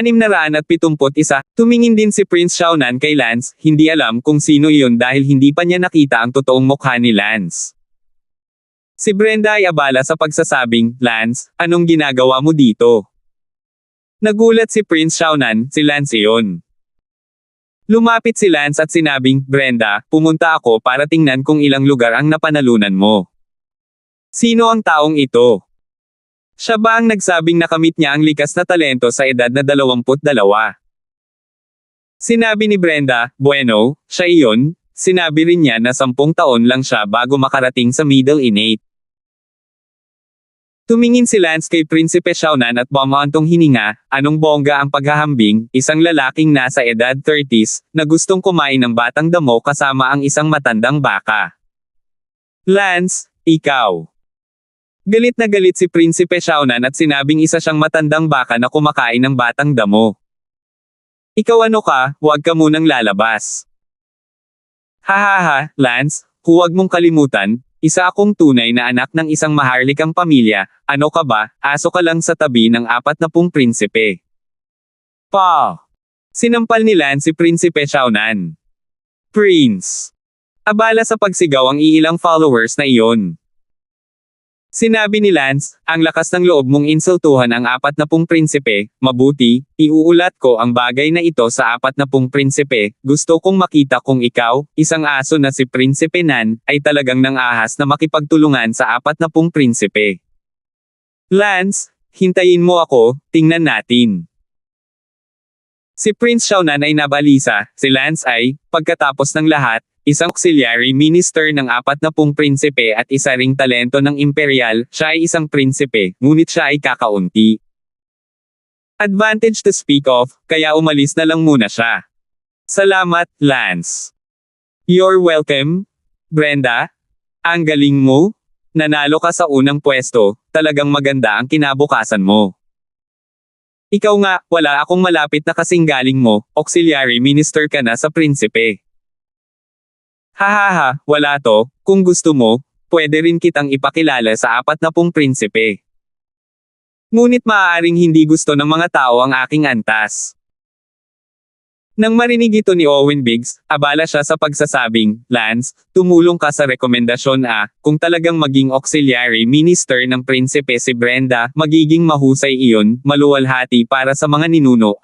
671. Tumingin din si Prince Xiaonan kay Lance, hindi alam kung sino iyon dahil hindi pa niya nakita ang totoong mukha ni Lance. Si Brenda ay abala sa pagsasabing, "Lance, anong ginagawa mo dito?" Nagulat si Prince Xiaonan, si Lance iyon. Lumapit si Lance at sinabing, "Brenda, pumunta ako para tingnan kung ilang lugar ang napanalunan mo. Sino ang taong ito?" Siya ba ang nagsabing nakamit niya ang likas na talento sa edad na 22? Sinabi ni Brenda, "Bueno, siya iyon." Sinabi rin niya na 10 taon lang siya bago makarating sa middle innate. Tumingin si Lance kay Prinsipe Xiaonan at bumaantong hininga, anong bongga ang paghahambing, isang lalaking nasa edad 30s, na gustong kumain ng batang damo kasama ang isang matandang baka. "Lance, ikaw." Galit na galit si Prinsipe Xiaonan at sinabing isa siyang matandang baka na kumakain ng batang damo. "Ikaw ano ka, huwag ka munang lalabas." "Hahaha, Lance, huwag mong kalimutan, isa akong tunay na anak ng isang maharlikang pamilya, ano ka ba, aso ka lang sa tabi ng 40 prinsipe." Pa! Sinampal ni Lance si Prinsipe Xiaonan. "Prince!" Abala sa pagsigaw ang iilang followers na iyon. Sinabi ni Lance, "Ang lakas ng loob mong insultuhan ang 40 prinsipe, mabuti, iuulat ko ang bagay na ito sa 40 prinsipe, gusto kong makita kung ikaw, isang aso na si Prinsipe Nan, ay talagang nang-ahas na makipagtulungan sa 40 prinsipe. Lance, hintayin mo ako, tingnan natin." Si Prince Xiaonan ay nabalisa, si Lance ay, pagkatapos ng lahat, isang auxiliary minister ng 40 prinsipe at isa ring talento ng imperial, siya ay isang prinsipe, ngunit siya ay kakaunti. Advantage to speak of, kaya umalis na lang muna siya. "Salamat, Lance." "You're welcome, Brenda. Ang galing mo. Nanalo ka sa unang pwesto, talagang maganda ang kinabukasan mo." "Ikaw nga, wala akong malapit na kasing galing mo, auxiliary minister ka na sa prinsipe." "Hahaha, wala to, kung gusto mo, pwede rin kitang ipakilala sa 40 prinsipe. Ngunit maaaring hindi gusto ng mga tao ang aking antas." Nang marinig ito ni Owen Biggs, abala siya sa pagsasabing, "Lance, tumulong ka sa rekomendasyon kung talagang maging auxiliary minister ng prinsipe si Brenda, magiging mahusay iyon, maluwalhati para sa mga ninuno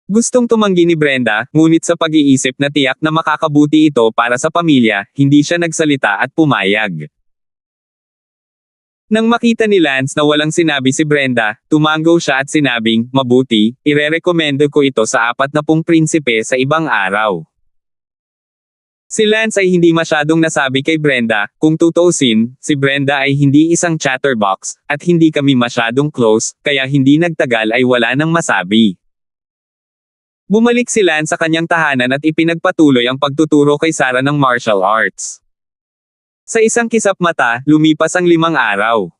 Gustong tumanggi ni Brenda, ngunit sa pag-iisip na tiyak na makakabuti ito para sa pamilya, hindi siya nagsalita at pumayag. Nang makita ni Lance na walang sinabi si Brenda, tumango siya at sinabing, "Mabuti, irerekomendo ko ito sa 40 prinsipe sa ibang araw." Si Lance ay hindi masyadong nasabi kay Brenda, kung tutuusin, si Brenda ay hindi isang chatterbox, at hindi kami masyadong close, kaya hindi nagtagal ay wala nang masabi. Bumalik si Lance sa kanyang tahanan at ipinagpatuloy ang pagtuturo kay Sarah ng martial arts. Sa isang kisap mata, lumipas ang 5 araw.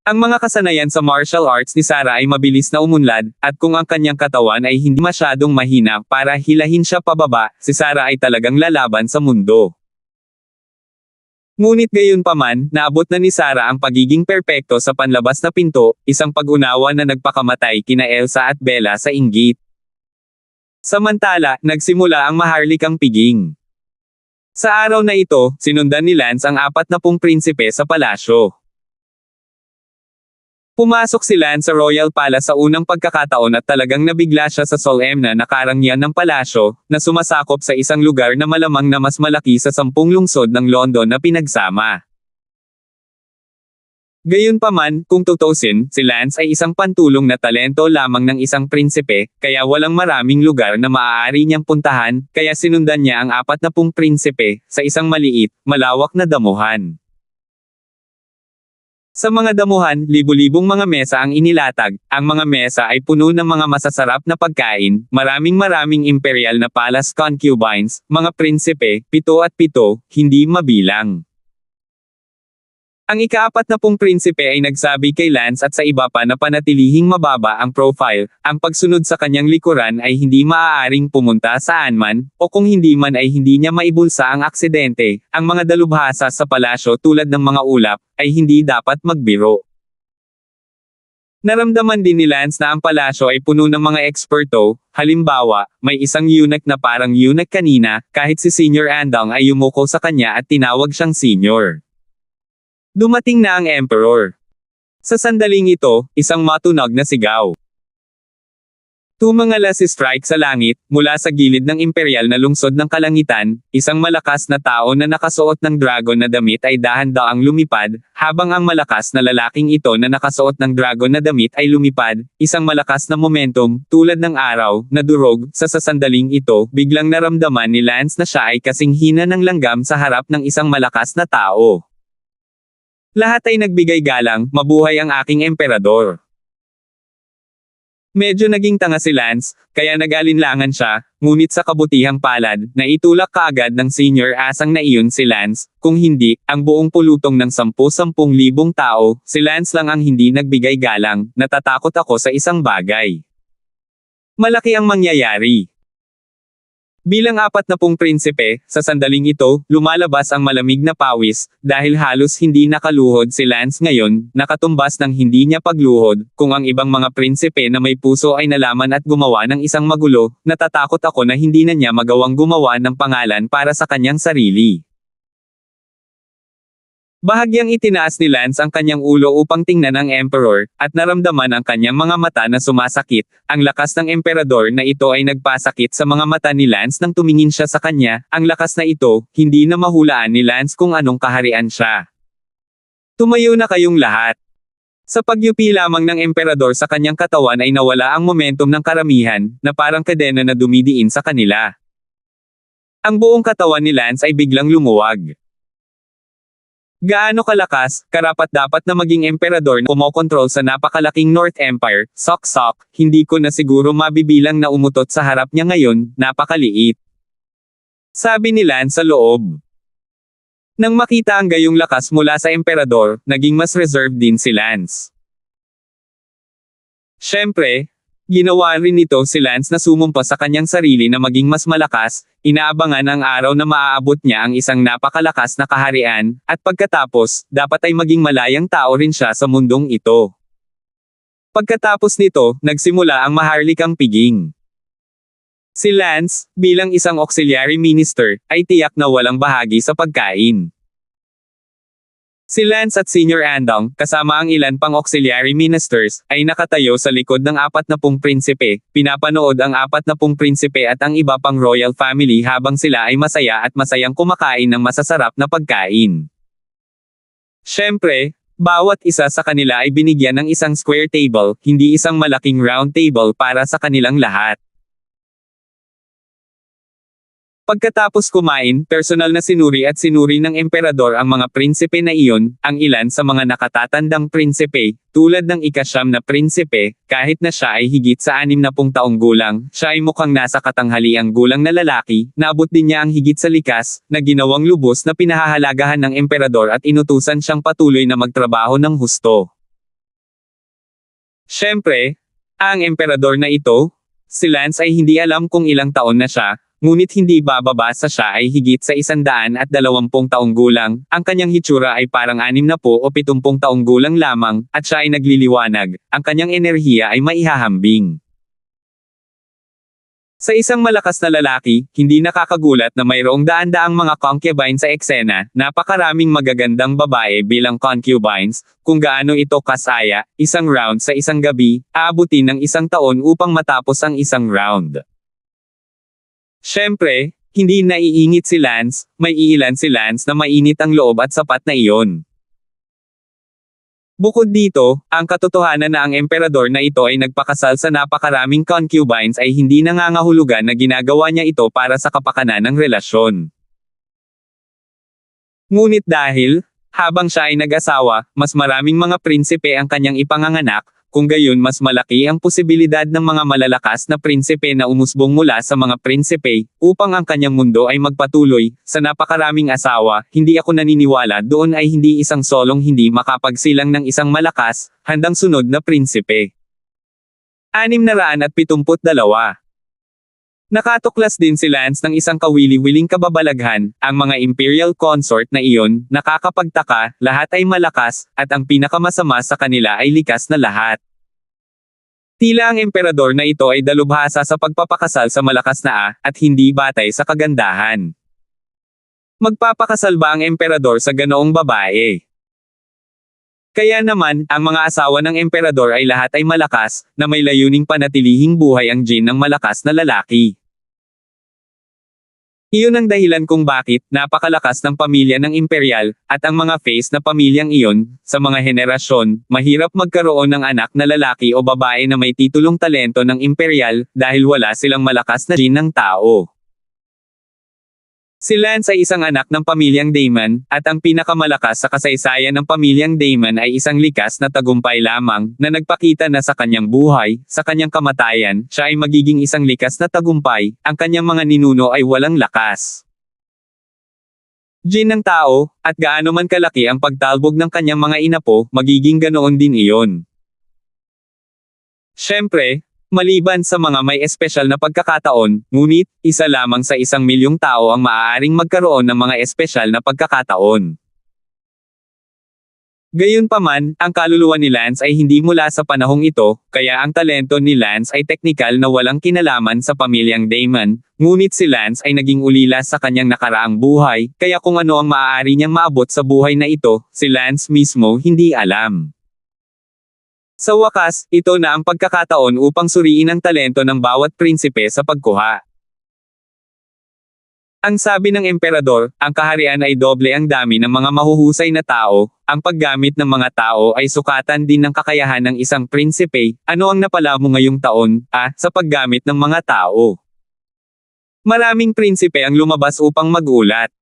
Ang mga kasanayan sa martial arts ni Sarah ay mabilis na umunlad, at kung ang kanyang katawan ay hindi masyadong mahina para hilahin siya pababa, si Sarah ay talagang lalaban sa mundo. Ngunit gayunpaman, naabot na ni Sarah ang pagiging perpekto sa panlabas na pinto, isang pag-unawa na nagpakamatay kina Elsa at Bella sa inggit. Samantala, nagsimula ang maharlikang piging. Sa araw na ito, sinundan ni Lance ang 40 prinsipe sa palasyo. Pumasok si Lance sa Royal Palace sa unang pagkakataon at talagang nabigla siya sa solemn na karangyaan ng palasyo, na sumasakop sa isang lugar na malamang na mas malaki sa 10 lungsod ng London na pinagsama. Gayunpaman, kung tutuusin, si Lance ay isang pantulong na talento lamang ng isang prinsipe, kaya walang maraming lugar na maaari niyang puntahan, kaya sinundan niya ang 40 prinsipe, sa isang maliit, malawak na damuhan. Sa mga damuhan, libu-libong mga mesa ang inilatag, ang mga mesa ay puno ng mga masasarap na pagkain, maraming imperial na palace concubines, mga prinsipe, 7 at 7, hindi mabilang. Ang ika-40 prinsipe ay nagsabi kay Lance at sa iba pa na panatilihing mababa ang profile, ang pagsunod sa kanyang likuran ay hindi maaaring pumunta saan man, o kung hindi man ay hindi niya maibulsa ang aksidente, ang mga dalubhasa sa palasyo tulad ng mga ulap, ay hindi dapat magbiro. Naramdaman din ni Lance na ang palasyo ay puno ng mga eksperto, halimbawa, may isang eunuch na parang eunuch kanina, kahit si Senior Andong ay yumuko sa kanya at tinawag siyang senior. Dumating na ang Emperor. Sa sandaling ito, isang matunog na sigaw. Tumangala si Strike sa langit, mula sa gilid ng imperial na lungsod ng kalangitan, isang malakas na tao na nakasuot ng dragon na damit ay dahan-daang lumipad, habang ang malakas na lalaking ito na nakasuot ng dragon na damit ay lumipad, isang malakas na momentum, tulad ng araw, na durog, sa sasandaling ito, biglang naramdaman ni Lance na siya ay kasing hina ng langgam sa harap ng isang malakas na tao. Lahat ay nagbigay galang, mabuhay ang aking emperador. Medyo naging tanga si Lance, kaya nag-alinlangan siya, ngunit sa kabutihang palad, naitulak kaagad ng senior asang na iyon si Lance, kung hindi, ang buong pulutong ng 10,000 tao, si Lance lang ang hindi nagbigay galang, natatakot ako sa isang bagay. Malaki ang mangyayari. Bilang 40 prinsipe, sa sandaling ito, lumalabas ang malamig na pawis, dahil halos hindi nakaluhod si Lance ngayon, nakatumbas ng hindi niya pagluhod, kung ang ibang mga prinsipe na may puso ay nalaman at gumawa ng isang magulo, natatakot ako na hindi na niya magawang gumawa ng pangalan para sa kanyang sarili. Bahagyang itinaas ni Lance ang kanyang ulo upang tingnan ang Emperor, at naramdaman ang kanyang mga mata na sumasakit. Ang lakas ng Emperador na ito ay nagpasakit sa mga mata ni Lance nang tumingin siya sa kanya. Ang lakas na ito, hindi na mahulaan ni Lance kung anong kaharian siya. Tumayo na kayong lahat. Sa pagyupi lamang ng Emperador sa kanyang katawan ay nawala ang momentum ng karamihan, na parang kadena na dumidiin sa kanila. Ang buong katawan ni Lance ay biglang lumuwag. Gaano kalakas, karapat-dapat na maging emperador na kumokontrol sa napakalaking North Empire, sok-sok, hindi ko na siguro mabibilang na umutot sa harap niya ngayon, napakaliit. Sabi ni Lance sa loob. Nang makita ang gayong lakas mula sa emperador, naging mas reserved din si Lance. Siyempre, ginawa rin nito si Lance na sumumpa sa kanyang sarili na maging mas malakas, inaabangan ang araw na maaabot niya ang isang napakalakas na kaharian, at pagkatapos, dapat ay maging malayang tao rin siya sa mundong ito. Pagkatapos nito, nagsimula ang maharlikang piging. Si Lance, bilang isang auxiliary minister, ay tiyak na walang bahagi sa pagkain. Si Lance at Senior Andong, kasama ang ilan pang auxiliary ministers, ay nakatayo sa likod ng 40 prinsipe, pinapanood ang 40 prinsipe at ang iba pang royal family habang sila ay masaya at masayang kumakain ng masasarap na pagkain. Siyempre, bawat isa sa kanila ay binigyan ng isang square table, hindi isang malaking round table para sa kanilang lahat. Pagkatapos kumain, personal na sinuri at sinuri ng emperador ang mga prinsipe na iyon, ang ilan sa mga nakatatandang prinsipe, tulad ng ika-9 na prinsipe, kahit na siya ay higit sa 60 taong gulang, siya ay mukhang nasa katanghaliang gulang na lalaki, naabot din niya ang higit sa likas, na ginawang lubos na pinahahalagahan ng emperador at inutusan siyang patuloy na magtrabaho ng husto. Siyempre, ang emperador na ito, si Lance ay hindi alam kung ilang taon na siya, ngunit hindi bababa sa siya ay higit sa 120 taong gulang, ang kanyang hitsura ay parang 60 o 70 taong gulang lamang, at siya ay nagliliwanag, ang kanyang enerhiya ay maihahambing. Sa isang malakas na lalaki, hindi nakakagulat na mayroong daan-daang mga concubine sa eksena, napakaraming magagandang babae bilang concubines, kung gaano ito kasaya, isang round sa isang gabi, aabutin ng isang taon upang matapos ang isang round. Siyempre, hindi naiingit si Lance, may iilan si Lance na mainit ang loob at sapat na iyon. Bukod dito, ang katotohanan na ang emperador na ito ay nagpakasal sa napakaraming concubines ay hindi nangangahulugan na ginagawa niya ito para sa kapakanan ng relasyon. Ngunit dahil, habang siya ay nag-asawa, mas maraming mga prinsipe ang kanyang ipanganganak, kung gayon mas malaki ang posibilidad ng mga malalakas na prinsipe na umusbong mula sa mga prinsipe, upang ang kanyang mundo ay magpatuloy, sa napakaraming asawa, hindi ako naniniwala doon ay hindi isang solong hindi makapagsilang ng isang malakas, handang sunod na prinsipe. 672. Nakatuklas din si Lance ng isang kawili-wiling kababalaghan, ang mga imperial consort na iyon, nakakapagtaka, lahat ay malakas, at ang pinakamasama sa kanila ay likas na lahat. Tila ang emperador na ito ay dalubhasa sa pagpapakasal sa malakas na at hindi batay sa kagandahan. Magpapakasal ba ang emperador sa ganoong babae? Kaya naman, ang mga asawa ng emperador ay lahat ay malakas, na may layuning panatilihing buhay ang gene ng malakas na lalaki. Iyon ang dahilan kung bakit napakalakas ng pamilya ng imperial, at ang mga face na pamilyang iyon, sa mga henerasyon, mahirap magkaroon ng anak na lalaki o babae na may titulong talento ng imperial, dahil wala silang malakas na gene ng tao. Si Lance ay isang anak ng pamilyang Damon, at ang pinakamalakas sa kasaysayan ng pamilyang Damon ay isang likas na tagumpay lamang, na nagpakita na sa kanyang buhay, sa kanyang kamatayan, siya ay magiging isang likas na tagumpay, ang kanyang mga ninuno ay walang lakas. Gene ng tao, at gaano man kalaki ang pagtalbog ng kanyang mga inapo, magiging ganoon din iyon. Siyempre, maliban sa mga may espesyal na pagkakataon, ngunit, isa lamang sa 1,000,000 tao ang maaaring magkaroon ng mga espesyal na pagkakataon. Gayunpaman, ang kaluluwa ni Lance ay hindi mula sa panahong ito, kaya ang talento ni Lance ay teknikal na walang kinalaman sa pamilyang Damon, ngunit si Lance ay naging ulila sa kanyang nakaraang buhay, kaya kung ano ang maaari niyang maabot sa buhay na ito, si Lance mismo hindi alam. Sa wakas, ito na ang pagkakataon upang suriin ang talento ng bawat prinsipe sa pagkuha. Ang sabi ng emperador, ang kaharian ay doble ang dami ng mga mahuhusay na tao, ang paggamit ng mga tao ay sukatan din ng kakayahan ng isang prinsipe, ano ang napala mo ngayong taon, sa paggamit ng mga tao. Maraming prinsipe ang lumabas upang mag-ulat.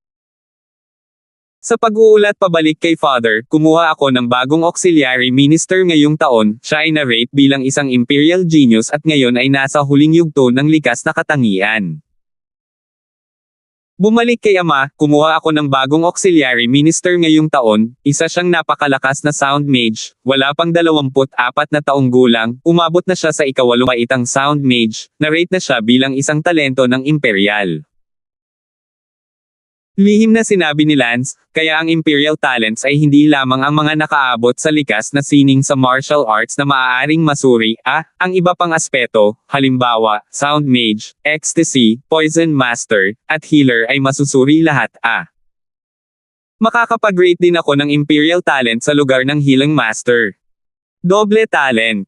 Sa pag-uulat pabalik kay Father, kumuha ako ng bagong auxiliary minister ngayong taon, siya ay na-rate bilang isang imperial genius at ngayon ay nasa huling yugto ng likas na katangian. Bumalik kay Ama, kumuha ako ng bagong auxiliary minister ngayong taon, isa siyang napakalakas na sound mage, wala pang 24 na taong gulang, umabot na siya sa ika-8 paitang sound mage, na-rate na siya bilang isang talento ng imperial. Lihim na sinabi ni Lance, kaya ang imperial talents ay hindi lamang ang mga nakaabot sa likas na sining sa martial arts na maaaring masuri, ang iba pang aspeto, halimbawa, sound mage, ecstasy, poison master, at healer ay masusuri lahat, Makakapag-rate din ako ng imperial talent sa lugar ng healing master. Doble talent.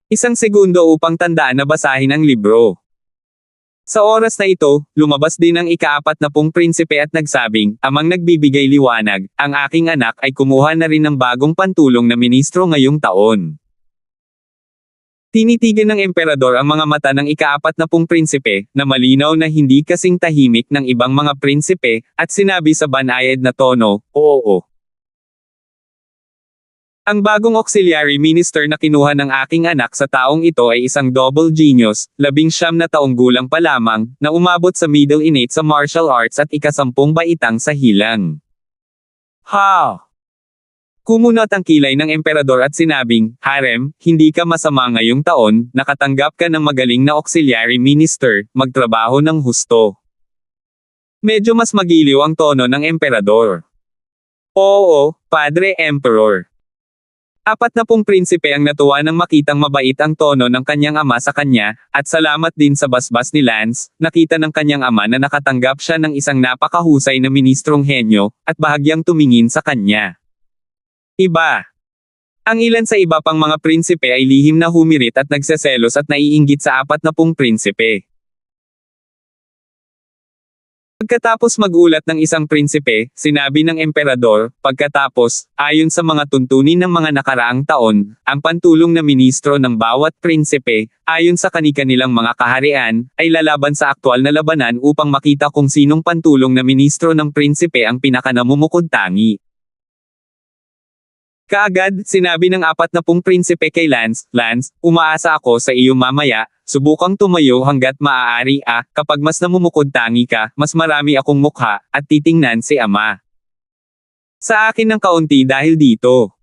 1 segundo upang tandaan na basahin ang libro. Sa oras na ito, lumabas din ang ika-40 prinsipe at nagsabing, amang nagbibigay liwanag, ang aking anak ay kumuha na rin ng bagong pantulong na ministro ngayong taon. Tinitigan ng emperador ang mga mata ng ika-40 prinsipe, na malinaw na hindi kasing tahimik ng ibang mga prinsipe, at sinabi sa banayad na tono, oo. Ang bagong auxiliary minister na kinuha ng aking anak sa taong ito ay isang double genius, 19 na taong gulang pa lamang, na umabot sa middle innate sa martial arts at ika-10 baitang sa hilang. Kumunot ang kilay ng emperador at sinabing, Harem, hindi ka masama ngayong taon, nakatanggap ka ng magaling na auxiliary minister, magtrabaho ng husto. Medyo mas magiliw ang tono ng emperador. Oo, Padre Emperor. 40 prinsipe ang natuwa nang makitang mabait ang tono ng kanyang ama sa kanya, at salamat din sa basbas ni Lance, nakita ng kanyang ama na nakatanggap siya ng isang napakahusay na ministrong henyo, at bahagyang tumingin sa kanya. Iba. Ang ilan sa iba pang mga prinsipe ay lihim na humirit at nagseselos at naiinggit sa 40 prinsipe. Pagkatapos mag-ulat ng isang prinsipe, sinabi ng emperador, pagkatapos, ayon sa mga tuntunin ng mga nakaraang taon, ang pantulong na ministro ng bawat prinsipe, ayon sa kani-kanilang mga kaharian, ay lalaban sa aktwal na labanan upang makita kung sinong pantulong na ministro ng prinsipe ang pinakanamumukod-tangi. Kaagad, sinabi ng 40 prinsipe kay Lance, Lance, umaasa ako sa iyo mamaya, subukang tumayo hanggat maaari kapag mas namumukod-tangi ka, mas marami akong mukha, at titingnan si ama. Sa akin ng kaunti dahil dito.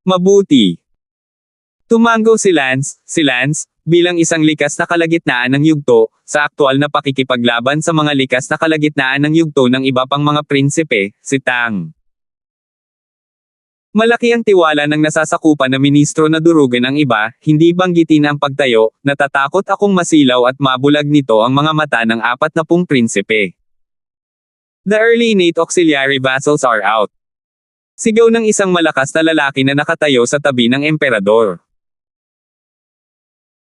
Mabuti. Tumango si Lance, bilang isang likas na kalagitnaan ng yugto, sa aktwal na pakikipaglaban sa mga likas na kalagitnaan ng yugto ng iba pang mga prinsipe, si Tang. Malaki ang tiwala ng nasasakupan na ministro na durugan ang iba, hindi banggitin ang pagtayo, natatakot akong masilaw at mabulag nito ang mga mata ng 40 prinsipe. The early innate auxiliary vassals are out. Sigaw ng isang malakas na lalaki na nakatayo sa tabi ng emperador.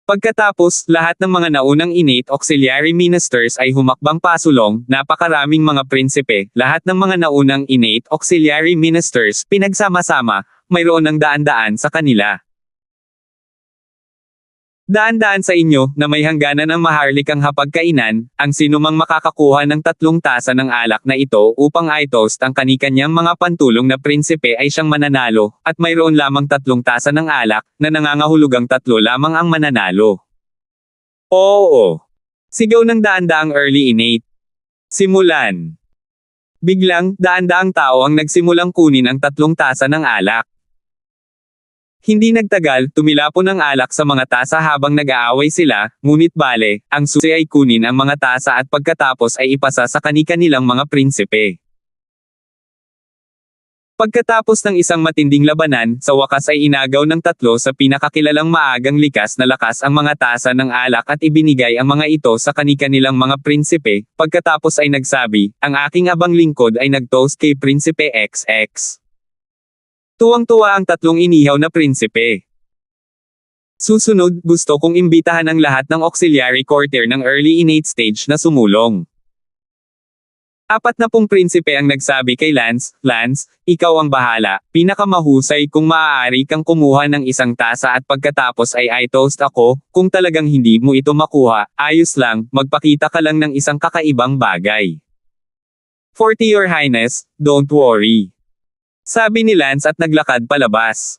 Pagkatapos, lahat ng mga naunang innate auxiliary ministers ay humakbang pasulong, napakaraming mga prinsipe, lahat ng mga naunang innate auxiliary ministers, pinagsama-sama, mayroon ng daan-daan sa kanila. Daan-daan sa inyo, na may hangganan ang maharlikang hapagkainan, ang sinumang makakakuha ng 3 tasa ng alak na ito upang i-toast ang kanikanyang mga pantulong na prinsipe ay siyang mananalo, at mayroon lamang 3 tasa ng alak, na nangangahulugang 3 lamang ang mananalo. Oo! Sigaw ng daan-daang early innate. Simulan. Biglang, daan-daang tao ang nagsimulang kunin ang 3 tasa ng alak. Hindi nagtagal, tumilapon ang alak sa mga tasa habang nag-aaway sila, ngunit bale, ang susi ay kunin ang mga tasa at pagkatapos ay ipasa sa kani-kanilang mga prinsipe. Pagkatapos ng isang matinding labanan, sa wakas ay inagaw ng 3 sa pinakakilalang maagang likas na lakas ang mga tasa ng alak at ibinigay ang mga ito sa kani-kanilang mga prinsipe, pagkatapos ay nagsabi, ang aking abang lingkod ay nag-toast kay Prinsipe XX. Tuwang-tuwa ang 3 inihaw na prinsipe. Susunod, gusto kong imbitahan ang lahat ng auxiliary courtier ng early innate stage na sumulong. 40 prinsipe ang nagsabi kay Lance, Lance, ikaw ang bahala, pinakamahusay kung maaari kang kumuha ng 1 tasa at pagkatapos ay i-toast ako, kung talagang hindi mo ito makuha, ayos lang, magpakita ka lang ng isang kakaibang bagay. 40 Your Highness, don't worry. Sabi ni Lance at naglakad palabas.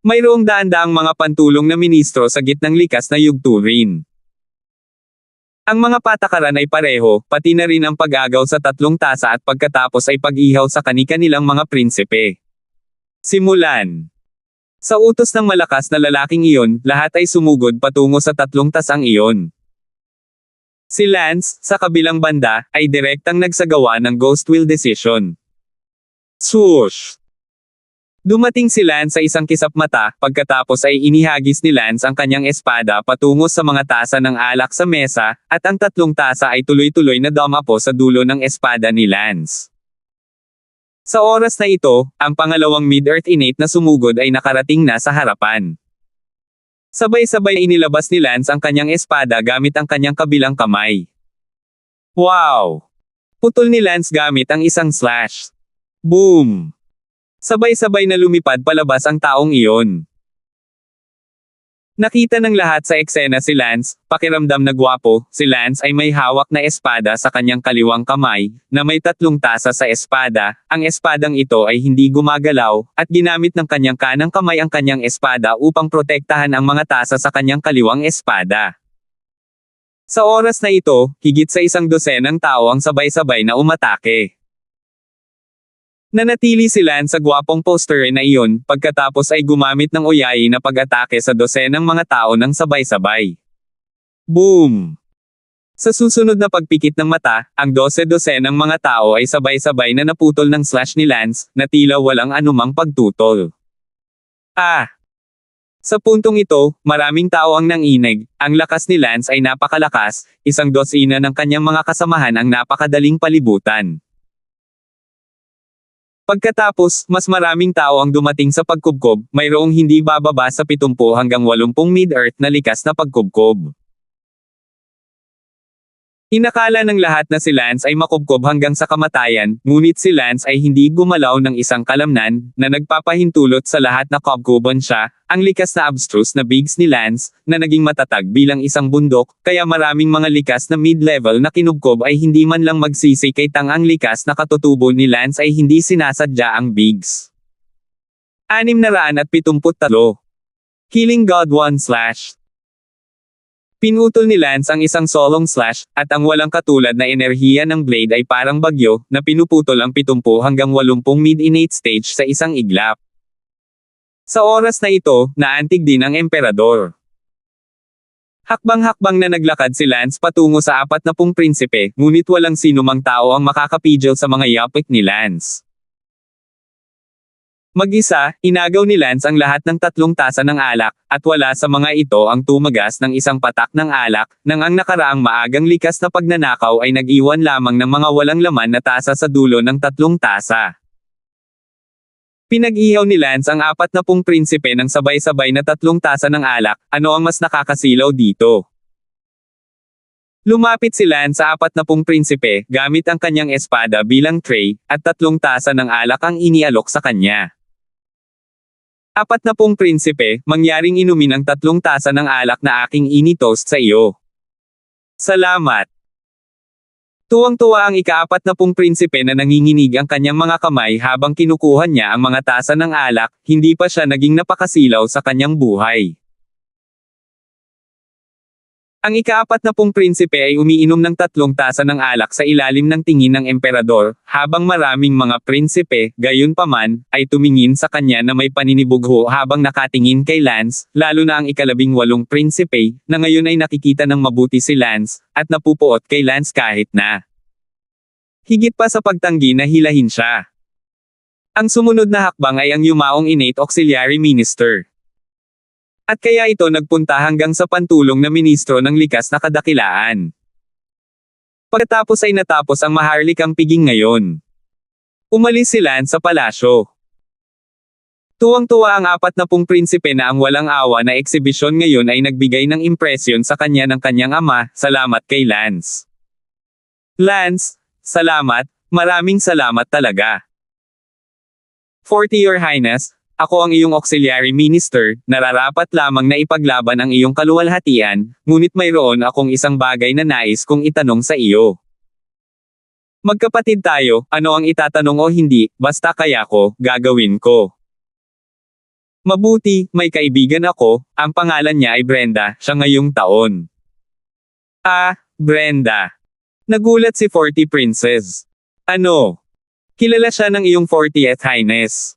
Mayroong daan-daang mga pantulong na ministro sa gitnang likas na yugturin. Ang mga patakaran ay pareho, pati na rin ang pag-agaw sa 3 tasa at pagkatapos ay pag-ihaw sa kani-kanilang mga prinsipe. Simulan. Sa utos ng malakas na lalaking iyon, lahat ay sumugod patungo sa 3 tasang iyon. Si Lance, sa kabilang banda, ay direktang nagsagawa ng ghost wheel decision. Swoosh! Dumating si Lance sa isang kisap mata, pagkatapos ay inihagis ni Lance ang kanyang espada patungo sa mga tasa ng alak sa mesa, at ang 3 tasa ay tuloy-tuloy na dumapo sa dulo ng espada ni Lance. Sa oras na ito, ang pangalawang Mid-Earth innate na sumugod ay nakarating na sa harapan. Sabay-sabay inilabas ni Lance ang kanyang espada gamit ang kanyang kabilang kamay. Wow! Putol ni Lance gamit ang isang slash. Boom! Sabay-sabay na lumipad palabas ang taong iyon. Nakita ng lahat sa eksena si Lance, pakiramdam na gwapo, si Lance ay may hawak na espada sa kanyang kaliwang kamay, na may 3 tasa sa espada, ang espadang ito ay hindi gumagalaw, at ginamit ng kanyang kanang kamay ang kanyang espada upang protektahan ang mga tasa sa kanyang kaliwang espada. Sa oras na ito, higit sa 100 tao ang sabay-sabay na umatake. Nanatili si Lance sa gwapong poster na iyon, pagkatapos ay gumamit ng oyayi na pag-atake sa 12 mga tao ng sabay-sabay. Boom! Sa susunod na pagpikit ng mata, ang 12 ng mga tao ay sabay-sabay na naputol ng slash ni Lance, na tila walang anumang pagtutol. Sa puntong ito, maraming tao ang nanginig, ang lakas ni Lance ay napakalakas, 12 ng kanyang mga kasamahan ang napakadaling palibutan. Pagkatapos, mas maraming tao ang dumating sa pagkubkob, mayroong hindi bababa sa 70 hanggang 80 mid-earth na likas na pagkubkob. Inakala ng lahat na si Lance ay makubkob hanggang sa kamatayan, ngunit si Lance ay hindi gumalaw ng isang kalamnan, na nagpapahintulot sa lahat na kubkoban siya, ang likas na abstruse na bigs ni Lance, na naging matatag bilang isang bundok, kaya maraming mga likas na mid-level na kinubkob ay hindi man lang magsisi kay ang likas na katutubo ni Lance ay hindi sinasadya ang bigs. 673. Killing God 1 slash. Pinutol ni Lance ang isang solong slash, at ang walang katulad na enerhiya ng blade ay parang bagyo, na pinuputol ang 70 hanggang 80 mid-innate stage sa isang iglap. Sa oras na ito, naantig din ang emperador. Hakbang-hakbang na naglakad si Lance patungo sa 40 prinsipe, ngunit walang sinumang tao ang makakapigil sa mga yapik ni Lance. Mag-isa, inagaw ni Lance ang lahat ng 3 tasa ng alak, at wala sa mga ito ang tumagas ng isang patak ng alak, nang ang nakaraang maagang likas na pagnanakaw ay nag-iwan lamang ng mga walang laman na tasa sa dulo ng 3 tasa. Pinag-ihaw ni Lance ang 40 prinsipe ng sabay-sabay na 3 tasa ng alak. Ano ang mas nakakasilaw dito? Lumapit si Lance sa 40 prinsipe, gamit ang kanyang espada bilang tray, at 3 tasa ng alak ang inialok sa kanya. 40 prinsipe, mangyaring inumin ang 3 tasa ng alak na aking initoast sa iyo. Salamat. Tuwang-tuwa ang ika-40 prinsipe na nanginginig ang kanyang mga kamay habang kinukuha niya ang mga tasa ng alak, hindi pa siya naging napakasilaw sa kanyang buhay. Ang ika-40 prinsipe ay umiinom ng 3 tasa ng alak sa ilalim ng tingin ng emperador, habang maraming mga prinsipe, gayunpaman, ay tumingin sa kanya na may paninibugho habang nakatingin kay Lance, lalo na ang ika-18 prinsipe, na ngayon ay nakikita ng mabuti si Lance, at napupuot kay Lance kahit na higit pa sa pagtanggi na hilahin siya. Ang sumunod na hakbang ay ang yumaong innate auxiliary minister. At kaya ito nagpunta hanggang sa pantulong na ministro ng likas na kadakilaan. Pagkatapos ay natapos ang maharlikang piging ngayon. Umalis si Lance sa palasyo. Tuwang-tuwa ang 40 prinsipe na ang walang awa na eksibisyon ngayon ay nagbigay ng impresyon sa kanya ng kanyang ama. Salamat kay Lance. Lance, salamat, maraming salamat talaga. 40 Your Highness, ako ang iyong auxiliary minister, nararapat lamang na ipaglaban ang iyong kaluwalhatian, ngunit mayroon akong isang bagay na nais kong itanong sa iyo. Magkapatid tayo, ano ang itatanong o hindi, basta kaya ko, gagawin ko. Mabuti, may kaibigan ako, ang pangalan niya ay Brenda, siya ngayong taon. Ah, Brenda. Nagulat si 40 Princess. Ano? Kilala siya ng iyong 40th Highness.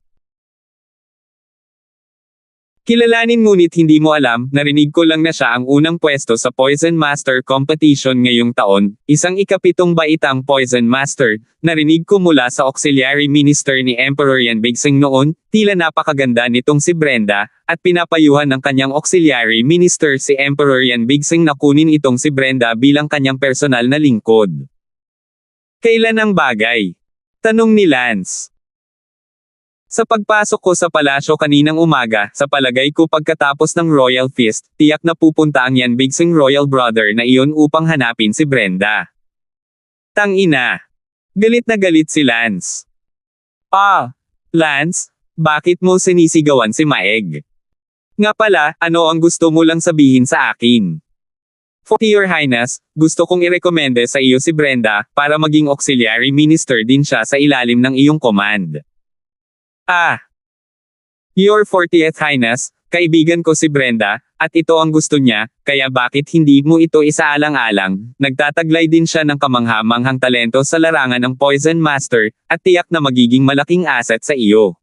Kilalanin ngunit hindi mo alam, narinig ko lang na siya ang unang pwesto sa Poison Master Competition ngayong taon, isang ika-7 baitang Poison Master, narinig ko mula sa auxiliary minister ni Emperor Yanbigsing noon, tila napakaganda nitong si Brenda, at pinapayuhan ng kanyang auxiliary minister si Emperor Yanbigsing na kunin itong si Brenda bilang kanyang personal na lingkod. Kailan ang bagay? Tanong ni Lance. Sa pagpasok ko sa palasyo kaninang umaga, sa palagay ko pagkatapos ng Royal Feast, tiyak na pupunta ang Yanbigsing Royal Brother na iyon upang hanapin si Brenda. Tangina. Galit na galit si Lance. Ah, Lance, bakit mo sinisigawan si Maeg? Nga pala, ano ang gusto mo lang sabihin sa akin? 40 Your Highness, gusto kong irekomende sa iyo si Brenda, para maging auxiliary minister din siya sa ilalim ng iyong command. Ah! Your 40th Highness, kaibigan ko si Brenda, at ito ang gusto niya, kaya bakit hindi mo ito isaalang-alang, nagtataglay din siya ng kamangha-manghang talento sa larangan ng Poison Master, at tiyak na magiging malaking asset sa iyo.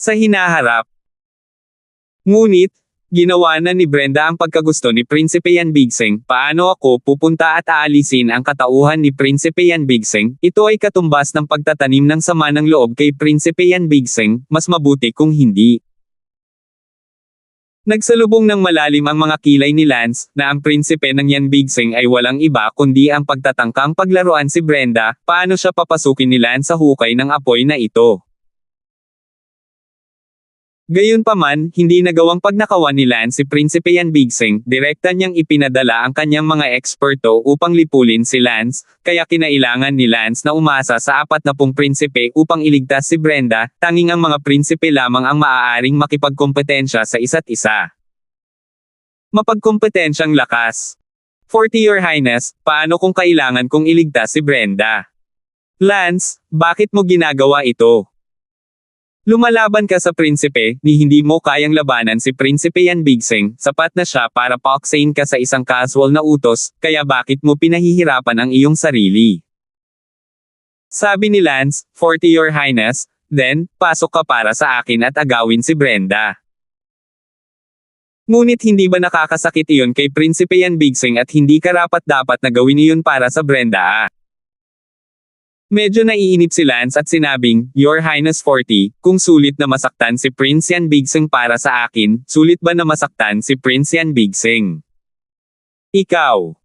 Sa hinaharap. Ngunit, ginawa na ni Brenda ang pagkagusto ni Prinsipe Yanbigsing, paano ako pupunta at aalisin ang katauhan ni Prinsipe Yanbigsing, ito ay katumbas ng pagtatanim ng sama ng loob kay Prinsipe Yanbigsing, mas mabuti kung hindi. Nagsalubong ng malalim ang mga kilay ni Lance, na ang prinsipe ng Yanbigsing ay walang iba kundi ang pagtatangkang paglaruan si Brenda, paano siya papasukin ni Lance sa hukay ng apoy na ito. Gayunpaman, hindi nagawang pagnakawan ni Lance si Prinsipe Yanbigsing, direkta niyang ipinadala ang kanyang mga eksperto upang lipulin si Lance, kaya kinailangan ni Lance na umasa sa 40 prinsipe upang iligtas si Brenda, tanging ang mga prinsipe lamang ang maaaring makipagkompetensya sa isa't isa. Mapagkompetensyang lakas. 40 Your Highness, paano kung kailangan kong iligtas si Brenda? Lance, bakit mo ginagawa ito? Lumalaban ka sa prinsipe, ni hindi mo kayang labanan si Prinsipe Yanbigsing, sapat na siya para paoksain ka sa isang casual na utos, kaya bakit mo pinahihirapan ang iyong sarili? Sabi ni Lance, 40 Your Highness, then, pasok ka para sa akin at agawin si Brenda. Ngunit hindi ba nakakasakit iyon kay Prinsipe Yanbigsing at hindi karapat-dapat na gawin iyon para sa Brenda? Medyo naiinip si Lance at sinabing, Your Highness 40, kung sulit na masaktan si Prince Yan Bigsing para sa akin, sulit ba na masaktan si Prince Yan Bigsing? Ikaw.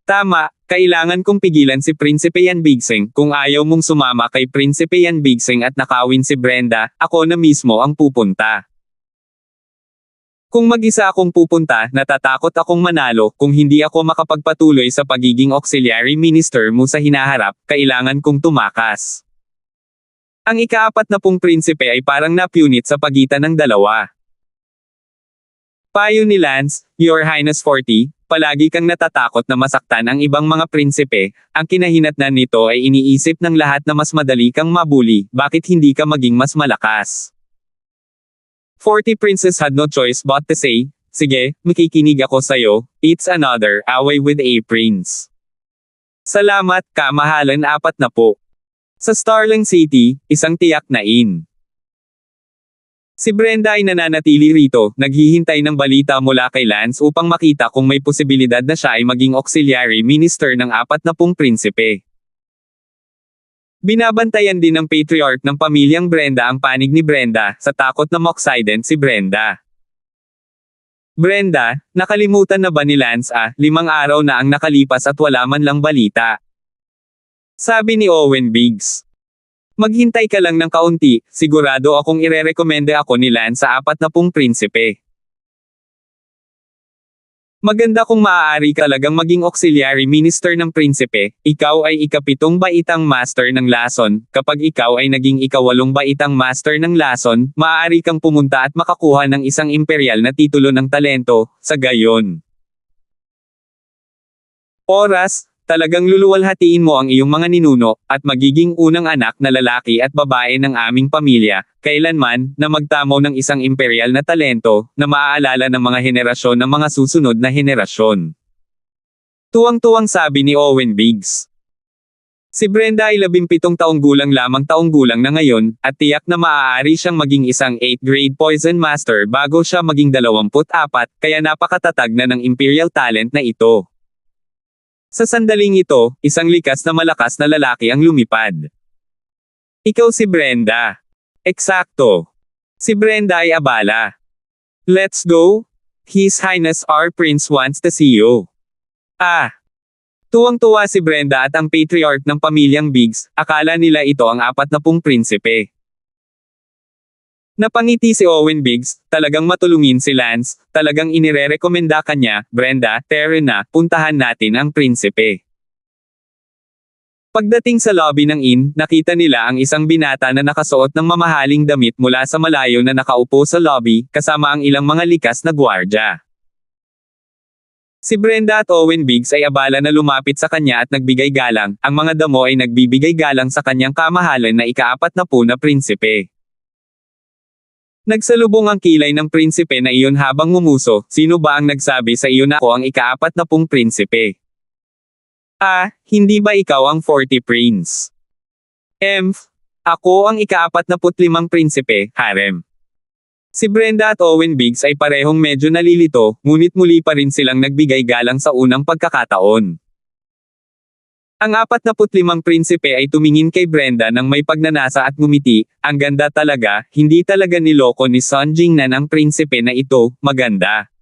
Tama, kailangan kong pigilan si Prinsipe Yan Bigsing. Kung ayaw mong sumama kay Prinsipe Yan Bigsing at nakawin si Brenda, ako na mismo ang pupunta. Kung mag-isa akong pupunta, natatakot akong manalo. Kung hindi ako makapagpatuloy sa pagiging auxiliary minister mo sa hinaharap, kailangan kong tumakas. Ang ika-4 na pong prinsipe ay parang napunit sa pagitan ng dalawa. Payo ni Lance, Your Highness 40, palagi kang natatakot na masaktan ang ibang mga prinsipe, ang kinahinatnan nito ay iniisip ng lahat na mas madali kang mabuli, bakit hindi ka maging mas malakas? 40 Princess had no choice but to say, sige, makikinig ako sa'yo, it's another away with a prince. Salamat, kamahalan 4 na po. Sa Starling City, isang tiyak na inn. Si Brenda ay nananatili rito, naghihintay ng balita mula kay Lance upang makita kung may posibilidad na siya ay maging auxiliary minister ng 40 prinsipe. Binabantayan din ng patriarch ng pamilyang Brenda ang panig ni Brenda, sa takot na ma-accident si Brenda. Brenda, nakalimutan na ba ni Lance 5 araw na ang nakalipas at wala man lang balita? Sabi ni Owen Biggs. Maghintay ka lang ng kaunti, sigurado akong irerekomende ako ni Lance sa 40 prinsipe. Maganda kung maaari ka talagang maging auxiliary minister ng prinsipe, ikaw ay ika-7 baitang master ng lason, kapag ikaw ay naging ika-8 baitang master ng lason, maaari kang pumunta at makakuha ng isang imperial na titulo ng talento, sa gayon. Oras, talagang luluwalhatiin mo ang iyong mga ninuno, at magiging unang anak na lalaki at babae ng aming pamilya, kailanman, na magtamo ng isang imperial na talento, na maaalala ng mga henerasyon ng mga susunod na henerasyon. Tuwang-tuwang sabi ni Owen Biggs. Si Brenda ay 17 taong gulang na ngayon, at tiyak na maaari siyang maging isang 8th grade poison master bago siya maging 24, kaya napakatatag na ng imperial talent na ito. Sa sandaling ito, isang likas na malakas na lalaki ang lumipad. Ikaw si Brenda. Eksakto. Si Brenda ay abala. Let's go. His Highness our Prince wants to see you. Tuwang-tuwa si Brenda at ang patriarch ng pamilyang Biggs, akala nila ito ang 40 prinsipe. Napangiti si Owen Biggs, talagang matulungin si Lance, talagang inirerekomenda kanya, Brenda, tara na, puntahan natin ang prinsipe. Pagdating sa lobby ng inn, nakita nila ang isang binata na nakasuot ng mamahaling damit mula sa malayo na nakaupo sa lobby, kasama ang ilang mga likas na gwardya. Si Brenda at Owen Biggs ay abala na lumapit sa kanya at nagbigay galang, ang mga damo ay nagbibigay galang sa kanyang kamahalan na ika-40 na prinsipe. Nagsalubong ang kilay ng prinsipe na iyon habang ngumuso, sino ba ang nagsabi sa iyo na ako ang ika-40 prinsipe? Hindi ba ikaw ang 40 prince? Ako ang ika-45 prinsipe, harem. Si Brenda at Owen Biggs ay parehong medyo nalilito, ngunit muli pa rin silang nagbigay galang sa unang pagkakataon. Ang 45 prinsipe ay tumingin kay Brenda nang may pagnanasa at ngumiti, ang ganda talaga, hindi talaga niloko ni Sun Jingnan ang prinsipe na ito, maganda.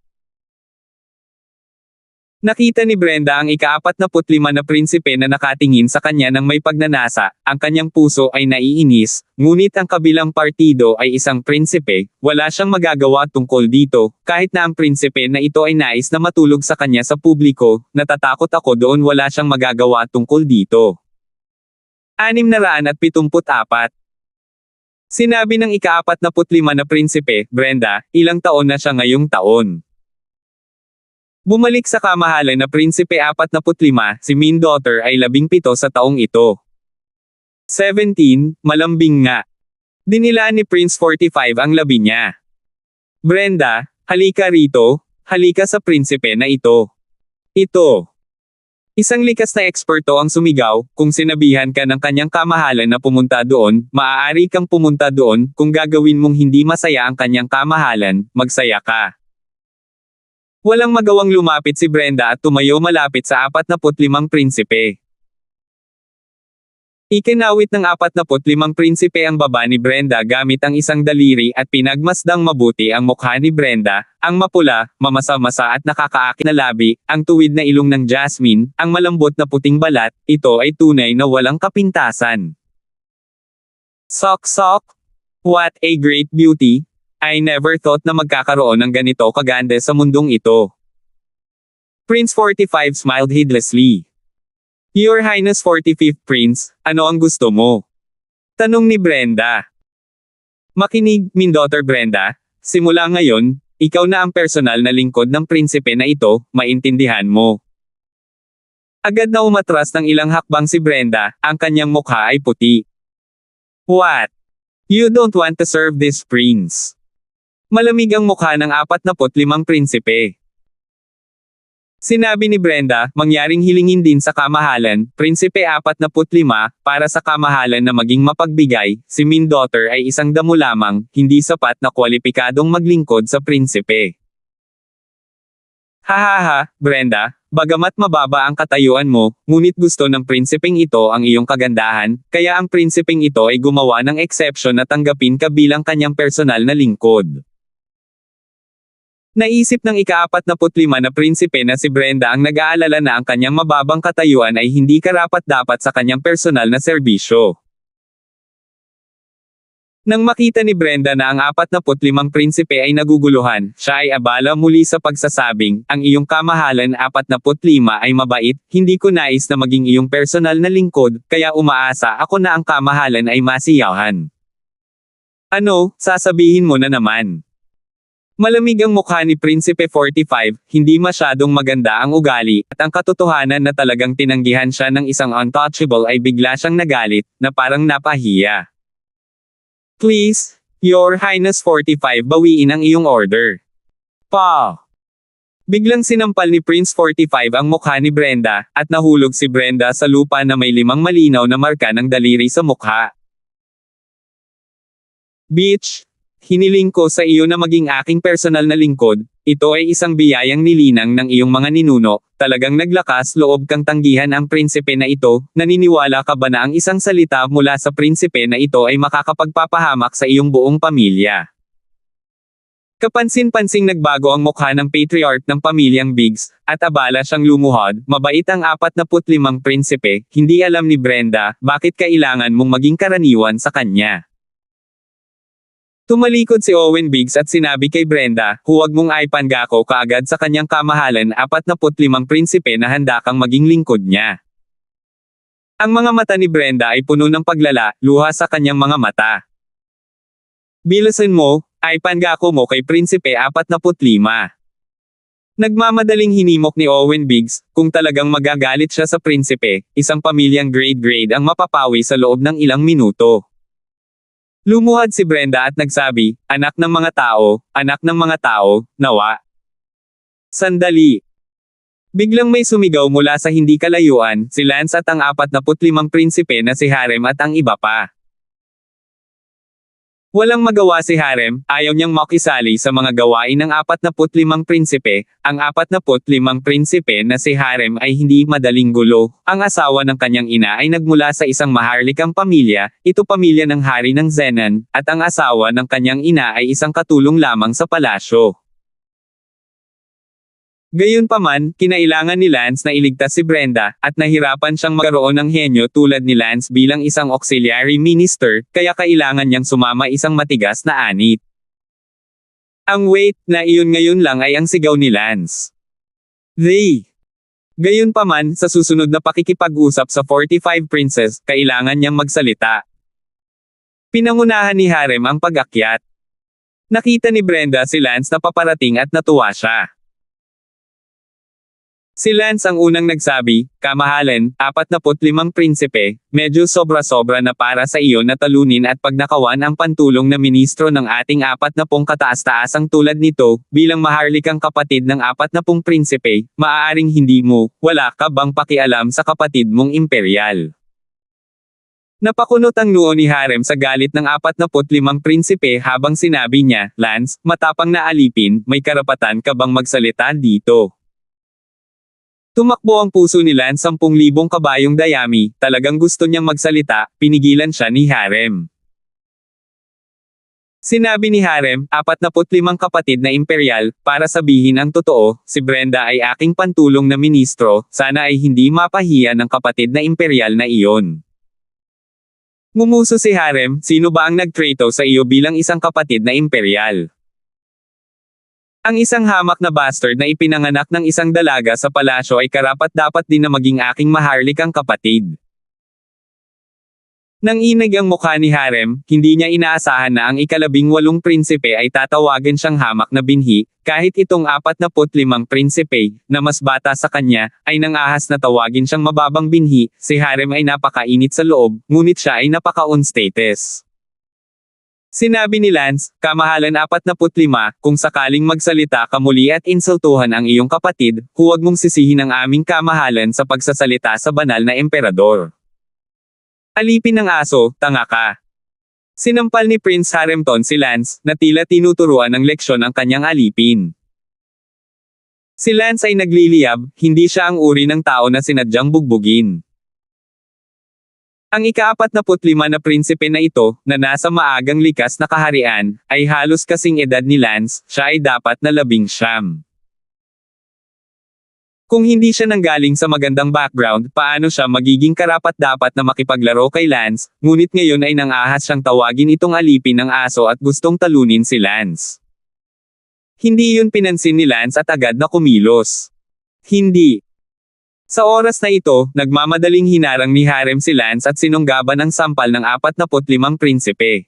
Nakita ni Brenda ang ika-45 na prinsipe na nakatingin sa kanya nang may pagnanasa, ang kanyang puso ay naiinis, ngunit ang kabilang partido ay isang prinsipe, wala siyang magagawa tungkol dito, kahit na ang prinsipe na ito ay nais na matulog sa kanya sa publiko, natatakot ako doon wala siyang magagawa tungkol dito. 674. Sinabi ng ika-45 na prinsipe, Brenda, ilang taon na siya ngayong taon? Bumalik sa kamahalan na prinsipe 45, si Min Daughter ay 17 sa taong ito. 17, malambing nga. Dinila ni Prince 45 ang labi niya. Brenda, halika rito, halika sa prinsipe na ito. Ito. Isang likas na eksperto ang sumigaw, kung sinabihan ka ng kanyang kamahalan na pumunta doon, maaari kang pumunta doon, kung gagawin mong hindi masaya ang kanyang kamahalan, magsaya ka. Walang magawang lumapit si Brenda at tumayo malapit sa 45 prinsipe. Ikinawit ng 45 prinsipe ang baba ni Brenda gamit ang isang daliri at pinagmasdang mabuti ang mukha ni Brenda, ang mapula, mamasa-masa at nakakaakit na labi, ang tuwid na ilong ng Jasmine, ang malambot na puting balat, ito ay tunay na walang kapintasan. Sok-sok! What a great beauty! I never thought na magkakaroon ng ganito kaganda sa mundong ito. Prince 45 smiled heedlessly. Your Highness 45th Prince, ano ang gusto mo? Tanong ni Brenda. Makinig, min daughter Brenda, simula ngayon, ikaw na ang personal na lingkod ng prinsipe na ito, maintindihan mo. Agad na umatras ng ilang hakbang si Brenda, ang kanyang mukha ay puti. What? You don't want to serve this prince? Malamig ang mukha ng 45 prinsipe. Sinabi ni Brenda, mangyaring hilingin din sa kamahalan, Prinsipe 45, para sa kamahalan na maging mapagbigay, si min daughter ay isang damo lamang, hindi sapat na kwalipikadong maglingkod sa prinsipe. Hahaha, Brenda, bagamat mababa ang katayuan mo, ngunit gusto ng prinsipeng ito ang iyong kagandahan, kaya ang prinsipeng ito ay gumawa ng eksepsyon na tanggapin ka bilang kanyang personal na lingkod. Naisip ng ika-45 na prinsipe na si Brenda ang nag-aalala na ang kanyang mababang katayuan ay hindi karapat-dapat sa kanyang personal na serbisyo. Nang makita ni Brenda na ang 45 prinsipe ay naguguluhan, siya ay abala muli sa pagsasabing, ang iyong kamahalan 45 ay mabait, hindi ko nais na maging iyong personal na lingkod, kaya umaasa ako na ang kamahalan ay masiyahan. Ano, sasabihin mo na naman? Malamig ang mukha ni Prinsipe 45, hindi masyadong maganda ang ugali, at ang katotohanan na talagang tinanggihan siya ng isang untouchable ay bigla siyang nagalit, na parang napahiya. Please, Your Highness 45, bawiin ang iyong order. Pa! Biglang sinampal ni Prince 45 ang mukha ni Brenda, at nahulog si Brenda sa lupa na may 5 malinaw na marka ng daliri sa mukha. Bitch! Hiniling ko sa iyo na maging aking personal na lingkod, ito ay isang biyayang nilinang ng iyong mga ninuno, talagang naglakas loob kang tanggihan ang prinsipe na ito, naniniwala ka ba na ang isang salita mula sa prinsipe na ito ay makakapagpapahamak sa iyong buong pamilya? Kapansin-pansing nagbago ang mukha ng patriarch ng pamilyang Biggs, at abala siyang lumuhod, mabait ang 45 prinsipe, hindi alam ni Brenda, bakit kailangan mong maging karaniwan sa kanya. Tumalikod si Owen Biggs at sinabi kay Brenda, huwag mong ipangako kaagad sa kanyang kamahalan 45 prinsipe na handa kang maging lingkod niya. Ang mga mata ni Brenda ay puno ng paglala, luha sa kanyang mga mata. Bilisan mo, ipangako mo kay Prinsipe 45. Nagmamadaling hinimok ni Owen Biggs, kung talagang magagalit siya sa prinsipe, isang pamilyang grade ang mapapawi sa loob ng ilang minuto. Lumuhad si Brenda at nagsabi, anak ng mga tao, nawa. Sandali. Biglang may sumigaw mula sa hindi kalayuan, si Lance at ang 45 prinsipe na si Harem at ang iba pa. Walang magawa si Harem, ayaw niyang makisali sa mga gawain ng 45 prinsipe, ang 45 prinsipe na si Harem ay hindi madaling gulo, ang asawa ng kanyang ina ay nagmula sa isang maharlikang pamilya, ito pamilya ng hari ng Zenan, at ang asawa ng kanyang ina ay isang katulong lamang sa palasyo. Gayunpaman, kinailangan ni Lance na iligtas si Brenda, at nahirapan siyang magkaroon ng henyo tulad ni Lance bilang isang auxiliary minister, kaya kailangan niyang sumama isang matigas na anit. Ang wait na iyon ngayon lang ay ang sigaw ni Lance. Gayunpaman, sa susunod na pakikipag-usap sa 45 Princess, kailangan niyang magsalita. Pinangunahan ni Harem ang pag-akyat. Nakita ni Brenda si Lance na paparating at natuwa siya. Si Lance ang unang nagsabi, kamahalan, 45 prinsipe, medyo sobra-sobra na para sa iyo na talunin at pagnakawan ang pantulong na ministro ng ating 40 kataas-taasang tulad nito, bilang maharlikang kapatid ng 40 prinsipe, maaaring hindi mo, wala ka bang pakialam sa kapatid mong imperial. Napakunot ang noo ni Harem sa galit ng 45 prinsipe habang sinabi niya, Lance, matapang na alipin, may karapatan ka bang magsalita dito? Tumakbo ang puso ni Lance 10,000 kabayong dayami, talagang gusto niyang magsalita, pinigilan siya ni Harem. Sinabi ni Harem, 45 kapatid na imperial, para sabihin ang totoo, si Brenda ay aking pantulong na ministro, sana ay hindi mapahiya ng kapatid na imperial na iyon. Ngumuso si Harem, sino ba ang nagtrato sa iyo bilang isang kapatid na imperial? Ang isang hamak na bastard na ipinanganak ng isang dalaga sa palasyo ay karapat-dapat din na maging aking maharlikang kapatid. Nang inig ang mukha ni Harem, hindi niya inaasahan na ang ika-18 prinsipe ay tatawagan siyang hamak na binhi, kahit itong 45 prinsipe, na mas bata sa kanya, ay nang ahas na tawagin siyang mababang binhi, si Harem ay napakainit sa loob, ngunit siya ay napaka-on-status. Sinabi ni Lance, kamahalan 45, kung sakaling magsalita ka muli at insultuhan ang iyong kapatid, huwag mong sisihin ang aming kamahalan sa pagsasalita sa banal na emperador. Alipin ng aso, tanga ka. Sinampal ni Prince Haremton si Lance, na tila tinuturuan ng leksyon ang kanyang alipin. Si Lance ay nagliliyab, hindi siya ang uri ng tao na sinadyang bugbugin. Ang ika-45 na prinsipe na ito, na nasa maagang likas na kaharian, ay halos kasing edad ni Lance, siya ay dapat na 19. Kung hindi siya nanggaling sa magandang background, paano siya magiging karapat-dapat na makipaglaro kay Lance, ngunit ngayon ay nang-ahas siyang tawagin itong alipin ng aso at gustong talunin si Lance. Hindi yun pinansin ni Lance at agad na kumilos. Hindi. Sa oras na ito, nagmamadaling hinarang ni Harem si Lance at sinunggaban ang sampal ng 45 prinsipe.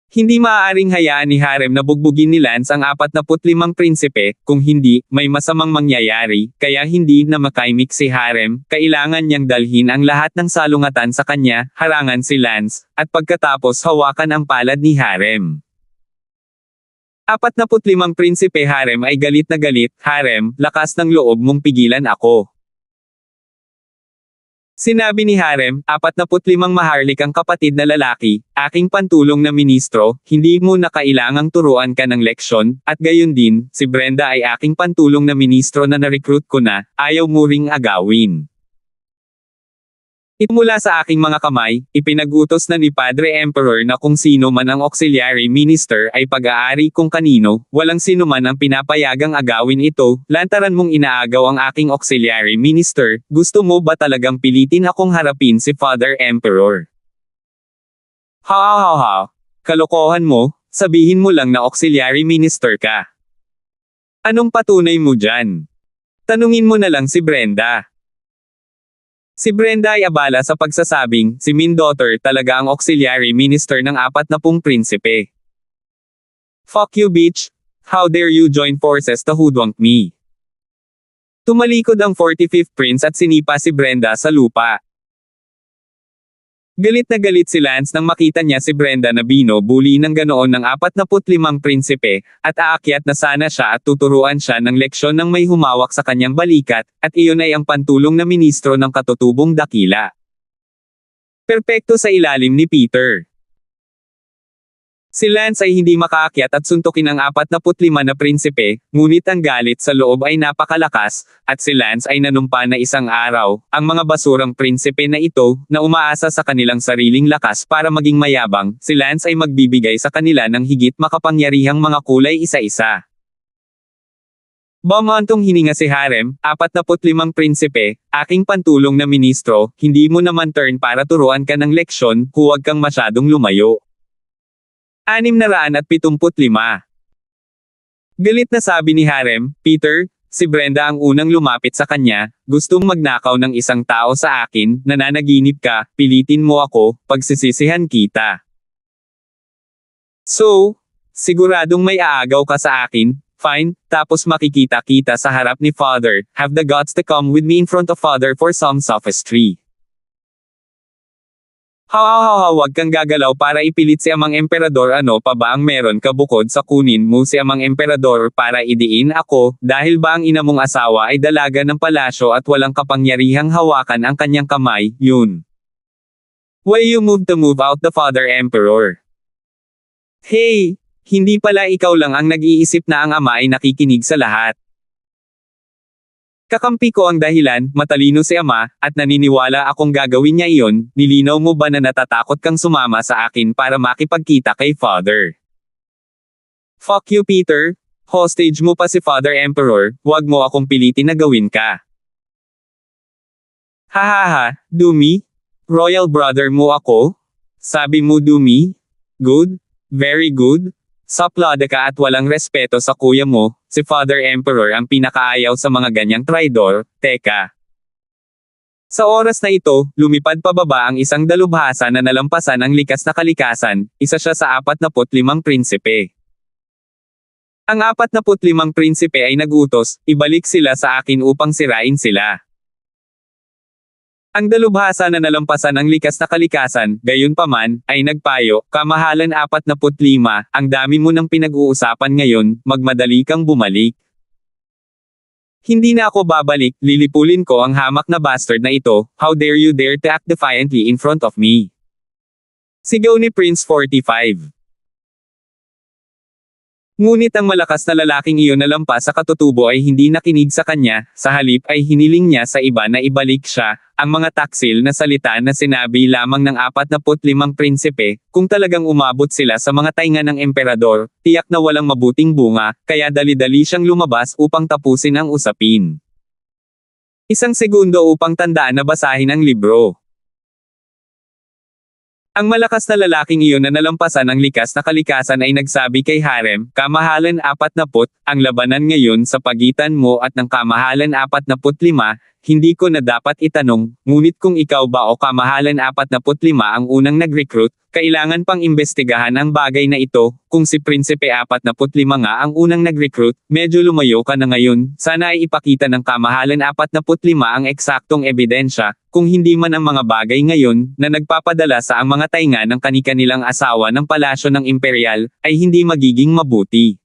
Hindi maaaring hayaan ni Harem na bugbugin ni Lance ang 45 prinsipe, kung hindi, may masamang mangyayari, kaya hindi na makaimik si Harem, kailangan niyang dalhin ang lahat ng salungatan sa kanya, harangan si Lance, at pagkatapos hawakan ang palad ni Harem. 45 prinsipe Harem ay galit na galit, Harem, lakas ng loob mong pigilan ako. Sinabi ni Harem, 45 maharlikang kapatid na lalaki, aking pantulong na ministro, hindi mo na kailangang turuan ka ng leksyon, at gayon din, si Brenda ay aking pantulong na ministro na na-recruit ko na, ayaw mo ring agawin. Mula sa aking mga kamay, ipinag-utos na ni Padre Emperor na kung sino man ang auxiliary minister ay pag-aari kung kanino, walang sino man ang pinapayagang agawin ito, lantaran mong inaagaw ang aking auxiliary minister, gusto mo ba talagang pilitin akong harapin si Father Emperor? Ha, kalokohan mo, sabihin mo lang na auxiliary minister ka. Anong patunay mo dyan? Tanungin mo na lang si Brenda. Si Brenda ay abala sa pagsasabing, si Min daughter talaga ang auxiliary minister ng 40 prinsipe. Fuck you bitch, how dare you join forces to hoodwink me. Tumalikod ang 45th prince at sinipa si Brenda sa lupa. Galit na galit si Lance nang makita niya si Brenda na binubuli ng ganoon ng 45 prinsipe, at aakyat na sana siya at tuturuan siya ng leksyon ng may humawak sa kanyang balikat, at iyon ay ang pantulong na ministro ng katutubong dakila. Perpekto sa ilalim ni Peter. Si Lance ay hindi makaakyat at suntukin ang 45 na prinsipe, ngunit ang galit sa loob ay napakalakas, at si Lance ay nanumpa na isang araw, ang mga basurang prinsipe na ito, na umaasa sa kanilang sariling lakas para maging mayabang, si Lance ay magbibigay sa kanila ng higit makapangyarihang mga kulay isa-isa. Bumantong hininga si Harem, 45 prinsipe, aking pantulong na ministro, hindi mo naman turn para turuan ka ng leksyon, huwag kang masyadong lumayo. 675. Galit na sabi ni Harem, Peter, si Brenda ang unang lumapit sa kanya, gustong magnakaw ng isang tao sa akin, nananaginip ka, pilitin mo ako, pagsisisihan kita. So, siguradong may aagaw ka sa akin, fine, tapos makikita-kita sa harap ni Father, have the guts to come with me in front of Father for some sophistry. Wag kang gagalaw para ipilit si amang emperador, ano pa ba ang meron ka bukod sa kunin mo si amang emperador para idiin ako, dahil ba ang ina mong asawa ay dalaga ng palasyo at walang kapangyarihang hawakan ang kanyang kamay, yun. Why you move out the Father Emperor? Hey, hindi pala ikaw lang ang nag-iisip na ang ama ay nakikinig sa lahat. Kakampi ko ang dahilan, matalino si ama, at naniniwala akong gagawin niya iyon. Nilinaw mo ba na natatakot kang sumama sa akin para makipagkita kay Father? Fuck you, Peter. Hostage mo pa si Father Emperor, huwag mo akong pilitin na gawin ka. Hahaha, Dumi? Royal brother mo ako? Sabi mo Dumi? Good? Very good? Saplada ka at walang respeto sa kuya mo, si Father Emperor ang pinakaayaw sa mga ganyang traidor. Teka. Sa oras na ito, lumipad pababa ang isang dalubhasa na nalampasan ang likas na kalikasan, isa siya sa 45 prinsipe. Ang 45 prinsipe ay nagutos, ibalik sila sa akin upang sirain sila. Ang dalubhasa na nalampasan ang likas na kalikasan, gayunpaman, ay nagpayo, kamahalan 45, ang dami mo ng pinag-uusapan ngayon, magmadali kang bumalik. Hindi na ako babalik, lilipulin ko ang hamak na bastard na ito, how dare you dare to act defiantly in front of me. Sigaw ni Prince 45. Ngunit ang malakas na lalaking iyon na lampas sa katutubo ay hindi nakinig sa kanya, sa halip ay hiniling niya sa iba na ibalik siya, ang mga taksil na salita na sinabi lamang ng 45 prinsipe, kung talagang umabot sila sa mga tainga ng emperador, tiyak na walang mabuting bunga, kaya dali-dali siyang lumabas upang tapusin ang usapin. Isang segundo upang tandaan na basahin ang libro. Ang malakas na lalaking iyon na nalampasan ang likas na kalikasan ay nagsabi kay Harem, kamahalan 40, ang labanan ngayon sa pagitan mo at ng kamahalan 45, hindi ko na dapat itanong, ngunit kung ikaw ba o kamahalan 45 ang unang nag-recruit, kailangan pang imbestigahan ang bagay na ito, kung si Prinsipe 45 nga ang unang nag-recruit, medyo lumayo ka na ngayon, sana ay ipakita ng kamahalan 45 ang eksaktong ebidensya, kung hindi man ang mga bagay ngayon, na nagpapadala sa ang mga tainga ng kani-kanilang asawa ng palasyo ng imperial, ay hindi magiging mabuti.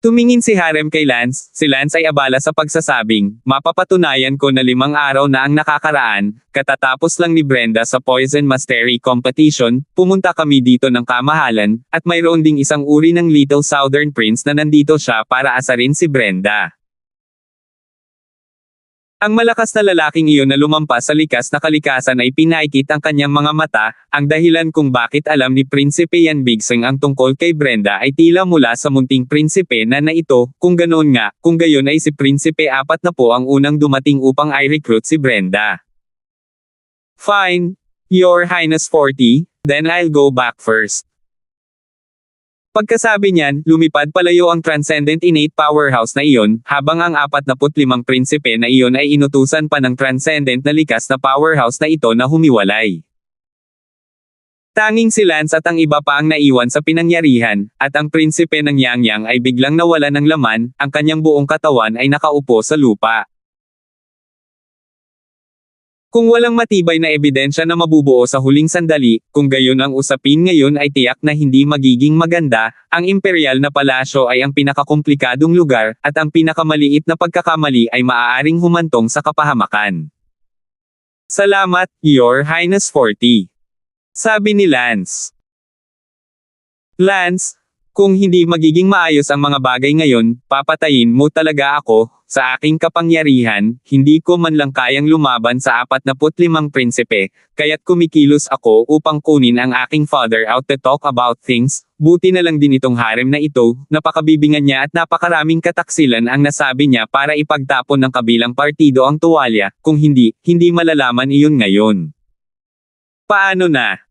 Tumingin si Harem kay Lance, si Lance ay abala sa pagsasabing, mapapatunayan ko na 5 araw na ang nakakaraan, katatapos lang ni Brenda sa Poison Mastery Competition, pumunta kami dito ng kamahalan, at mayroon ding isang uri ng Little Southern Prince na nandito siya para asarin si Brenda. Ang malakas na lalaking iyon na lumampas sa likas na kalikasan ay pinaikit ang kanyang mga mata, ang dahilan kung bakit alam ni Prinsipe Yan Bigseng ang tungkol kay Brenda ay tila mula sa munting prinsipe na ito, kung ganoon nga, kung gayon ay si Prinsipe 40 ang unang dumating upang i-recruit si Brenda. Fine, Your Highness 40, then I'll go back first. Pagkasabi niyan, lumipad palayo ang Transcendent Innate Powerhouse na iyon, habang ang 45 prinsipe na iyon ay inutusan pa ng Transcendent na likas na powerhouse na ito na humiwalay. Tanging si Lance at ang iba pa ang naiwan sa pinangyarihan, at ang prinsipe ng Yangyang ay biglang nawala ng laman, ang kanyang buong katawan ay nakaupo sa lupa. Kung walang matibay na ebidensya na mabubuo sa huling sandali, kung gayon ang usapin ngayon ay tiyak na hindi magiging maganda, ang imperial na palasyo ay ang pinakakomplikadong lugar, at ang pinakamaliit na pagkakamali ay maaaring humantong sa kapahamakan. Salamat, Your Highness 40. Sabi ni Lance. Lance, kung hindi magiging maayos ang mga bagay ngayon, papatayin mo talaga ako. Sa aking kapangyarihan, hindi ko man lang kayang lumaban sa 45 prinsipe, kaya't kumikilos ako upang kunin ang aking father out to talk about things, buti na lang din itong harem na ito, napakabibingan niya at napakaraming kataksilan ang nasabi niya para ipagtapon ng kabilang partido ang tuwalya, kung hindi malalaman iyon ngayon. Paano na?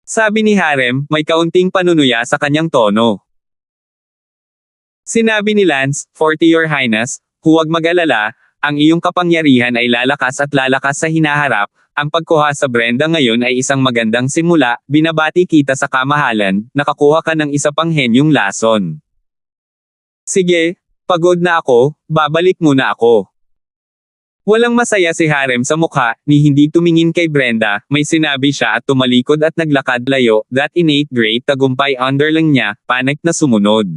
Sabi ni Harem, may kaunting panunuya sa kanyang tono. Sinabi ni Lance, 40 Your Highness, huwag mag-alala, ang iyong kapangyarihan ay lalakas at lalakas sa hinaharap, ang pagkuha sa Brenda ngayon ay isang magandang simula, binabati kita sa kamahalan, nakakuha ka ng isa pang henyong lason. Sige, pagod na ako, babalik muna ako. Walang masaya si Harem sa mukha, ni hindi tumingin kay Brenda, may sinabi siya at tumalikod at naglakad layo, that innate great tagumpay underling niya, panic na sumunod.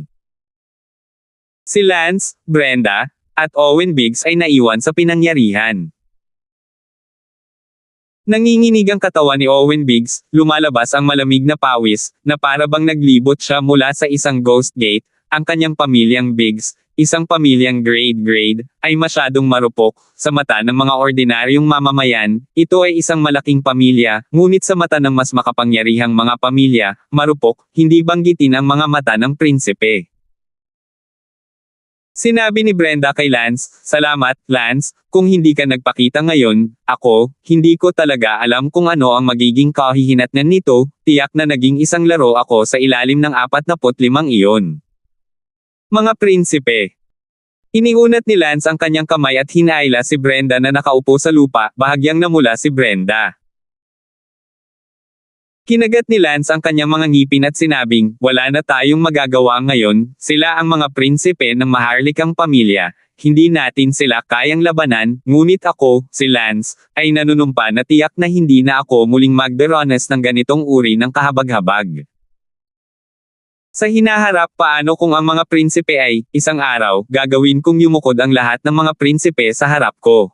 Si Lance, Brenda, at Owen Biggs ay naiwan sa pinangyarihan. Nanginginig ang katawan ni Owen Biggs, lumalabas ang malamig na pawis, na para bang naglibot siya mula sa isang ghost gate, ang kanyang pamilyang Biggs, isang pamilyang grade, ay masyadong marupok, sa mata ng mga ordinaryong mamamayan, ito ay isang malaking pamilya, ngunit sa mata ng mas makapangyarihang mga pamilya, marupok, hindi banggitin ang mga mata ng prinsipe. Sinabi ni Brenda kay Lance, "Salamat, Lance, kung hindi ka nagpakita ngayon, hindi ko talaga alam kung ano ang magiging kahihinatnan nito, tiyak na naging isang laro ako sa ilalim ng 45 iyon." Mga prinsipe. Iniunat ni Lance ang kanyang kamay at hinaila si Brenda na nakaupo sa lupa, bahagyang namula si Brenda. Kinagat ni Lance ang kanyang mga ngipin at sinabing, "Wala na tayong magagawa ngayon, sila ang mga prinsipe ng maharlikang pamilya, hindi natin sila kayang labanan, ngunit ako, si Lance, ay nanunumpa na tiyak na hindi na ako muling magdaranas ng ganitong uri ng kahabag-habag." Sa hinaharap, paano kung ang mga prinsipe ay, isang araw, gagawin kong yumukod ang lahat ng mga prinsipe sa harap ko?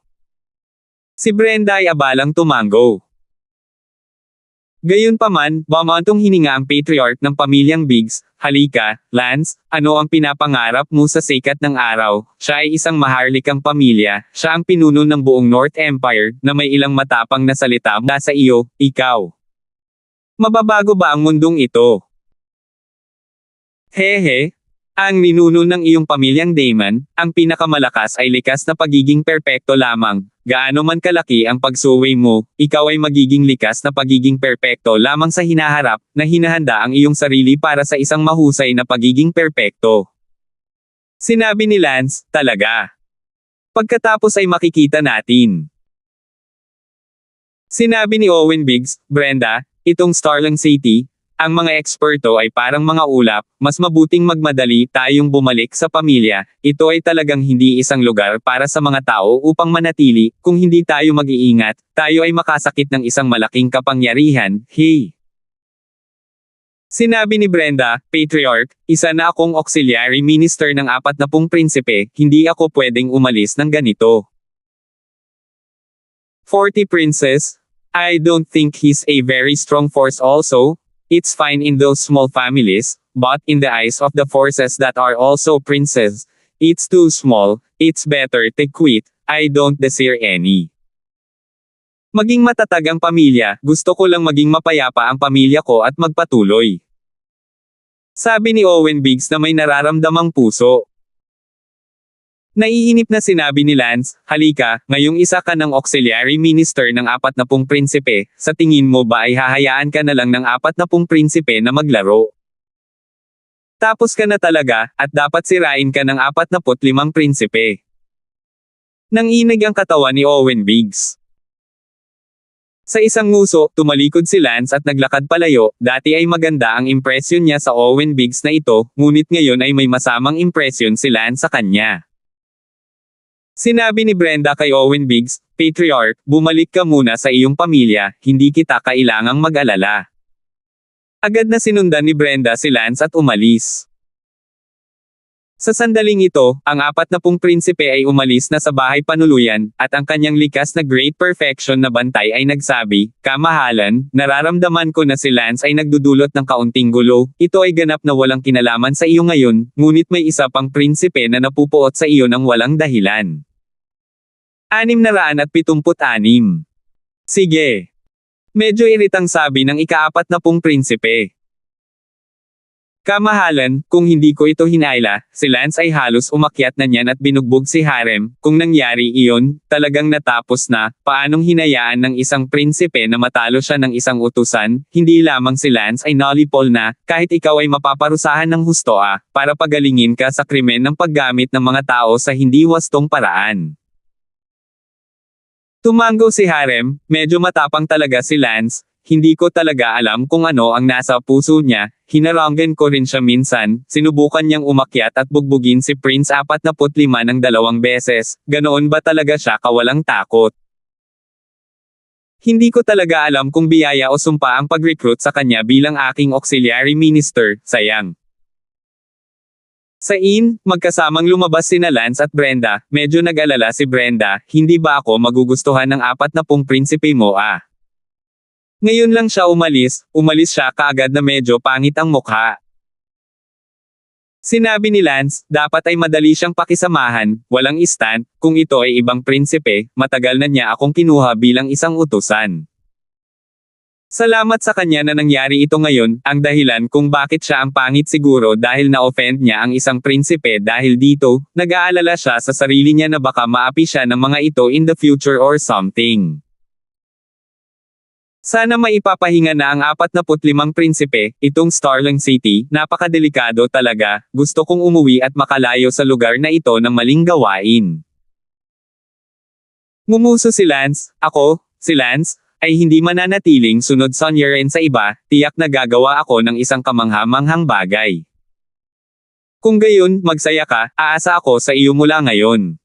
Si Brenda ay abalang tumango. Gayunpaman, bumantong hininga ang patriarch ng pamilyang Biggs, "Halika, Lance, ano ang pinapangarap mo sa sikat ng araw?" Siya ay isang maharlikang pamilya, siya ang pinuno ng buong North Empire, na may ilang matapang na salita mula sa iyo, ikaw. Mababago ba ang mundong ito? Hehe. Ang ninuno ng iyong pamilyang Damon, ang pinakamalakas ay likas na pagiging perpekto lamang. Gaano man kalaki ang pagsuway mo, ikaw ay magiging likas na pagiging perpekto lamang sa hinaharap, na hinahanda ang iyong sarili para sa isang mahusay na pagiging perpekto. Sinabi ni Lance, "Talaga. Pagkatapos ay makikita natin." Sinabi ni Owen Biggs, "Brenda, itong Starling City, ang mga eksperto ay parang mga ulap, mas mabuting magmadali tayong bumalik sa pamilya, ito ay talagang hindi isang lugar para sa mga tao upang manatili, kung hindi tayo mag-iingat, tayo ay makasakit ng isang malaking kapangyarihan, hey." Sinabi ni Brenda, "Patriarch, isa na akong auxiliary minister ng 40 prinsipe, hindi ako pwedeng umalis ng ganito. 40 princes? I don't think he's a very strong force also. It's fine in those small families, but in the eyes of the forces that are also princes, it's too small, it's better to quit, I don't desire any." Maging matatag ang pamilya, gusto ko lang maging mapayapa ang pamilya ko at magpatuloy. Sabi ni Owen Biggs na may nararamdamang puso. Naiinip na sinabi ni Lance, "Halika, ngayong isa ka ng auxiliary minister ng 40 prinsipe, sa tingin mo ba ay hahayaan ka na lang ng 40 prinsipe na maglaro? Tapos ka na talaga, at dapat sirain ka ng 45 prinsipe." Nanginig ang katawan ni Owen Biggs. Sa isang nguso, tumalikod si Lance at naglakad palayo. Dati ay maganda ang impresyon niya sa Owen Biggs na ito, ngunit ngayon ay may masamang impresyon si Lance sa kanya. Sinabi ni Brenda kay Owen Biggs, "Patriarch, bumalik ka muna sa iyong pamilya, hindi kita kailangang mag-alala." Agad na sinundan ni Brenda si Lance at umalis. Sa sandaling ito, ang 40 prinsipe ay umalis na sa bahay panuluyan, at ang kanyang likas na great perfection na bantay ay nagsabi, "Kamahalan, nararamdaman ko na si Lance ay nagdudulot ng kaunting gulo, ito ay ganap na walang kinalaman sa iyo ngayon, ngunit may isa pang prinsipe na napupuot sa iyo ng walang dahilan." 676. Sige. Medyo iritang sabi ng ika-40 prinsipe. "Kamahalan, kung hindi ko ito hinaila, si Lance ay halos umakyat na niyan at binugbog si Harem, kung nangyari iyon, talagang natapos na, paanong hinayaan ng isang prinsipe na matalo siya ng isang utusan, hindi lamang si Lance ay nalipol na, kahit ikaw ay mapaparusahan ng husto para pagalingin ka sa krimen ng paggamit ng mga tao sa hindi wastong paraan." Tumango si Harem, "Medyo matapang talaga si Lance, hindi ko talaga alam kung ano ang nasa puso niya, hinaranggan ko rin siya minsan, sinubukan niyang umakyat at bugbugin si Prince 45 ng 2 beses, ganoon ba talaga siya kawalang takot? Hindi ko talaga alam kung biyaya o sumpa ang pag-recruit sa kanya bilang aking auxiliary minister, sayang." Sa magkasamang lumabas sina Lance at Brenda, medyo nag-alala si Brenda, "Hindi ba ako magugustuhan ng 40 prinsipe mo Ngayon lang siya umalis siya kaagad na medyo pangit ang mukha. Sinabi ni Lance, dapat ay madali siyang pakisamahan, walang istant, kung ito ay ibang prinsipe, matagal na niya akong kinuha bilang isang utusan. Salamat sa kanya na nangyari ito ngayon, ang dahilan kung bakit siya ang pangit siguro dahil na-offend niya ang isang prinsipe dahil dito, nag-aalala siya sa sarili niya na baka maapi siya ng mga ito in the future or something. Sana maipapahinga na ang 45 prinsipe, itong Starling City, napakadelikado talaga, gusto kong umuwi at makalayo sa lugar na ito ng maling gawain. Ngumuso si Lance, si Lance, ay hindi mananatiling sunod sa rin sa iba, tiyak na gagawa ako ng isang kamangha-manghang bagay. Kung gayon, magsaya ka, aasa ako sa iyo mula ngayon.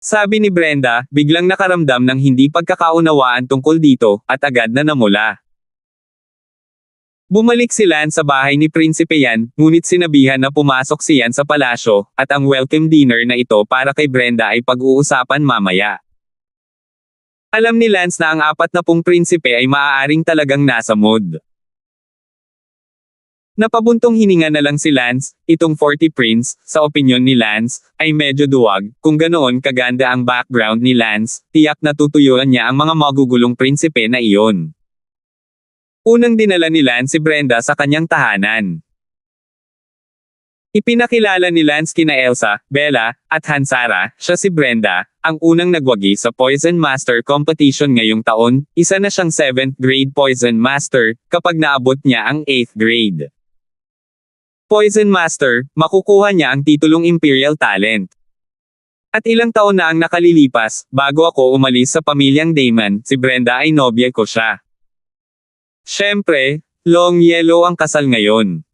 Sabi ni Brenda, biglang nakaramdam ng hindi pagkakaunawaan tungkol dito, at agad na namula. Bumalik si Lance sa bahay ni Prinsipe Yan, ngunit sinabihan na pumasok si Yan sa palasyo, at ang welcome dinner na ito para kay Brenda ay pag-uusapan mamaya. Alam ni Lance na ang 40 prinsipe ay maaaring talagang nasa mood. Napabuntong hininga na lang si Lance, itong 40 prince, sa opinyon ni Lance, ay medyo duwag, kung ganoon kaganda ang background ni Lance, tiyak na tutuyuan niya ang mga magugulong prinsipe na iyon. Unang dinala ni Lance si Brenda sa kanyang tahanan. Ipinakilala ni Lance kina Elsa, Bella, at Hansara, siya si Brenda, ang unang nagwagi sa Poison Master Competition ngayong taon, isa na siyang 7th grade Poison Master, kapag naabot niya ang 8th grade. Poison Master, makukuha niya ang titulong Imperial Talent. At ilang taon na ang nakalilipas, bago ako umalis sa pamilyang Damon, si Brenda ay nobya ko siya. Siyempre, long yellow ang kasal ngayon.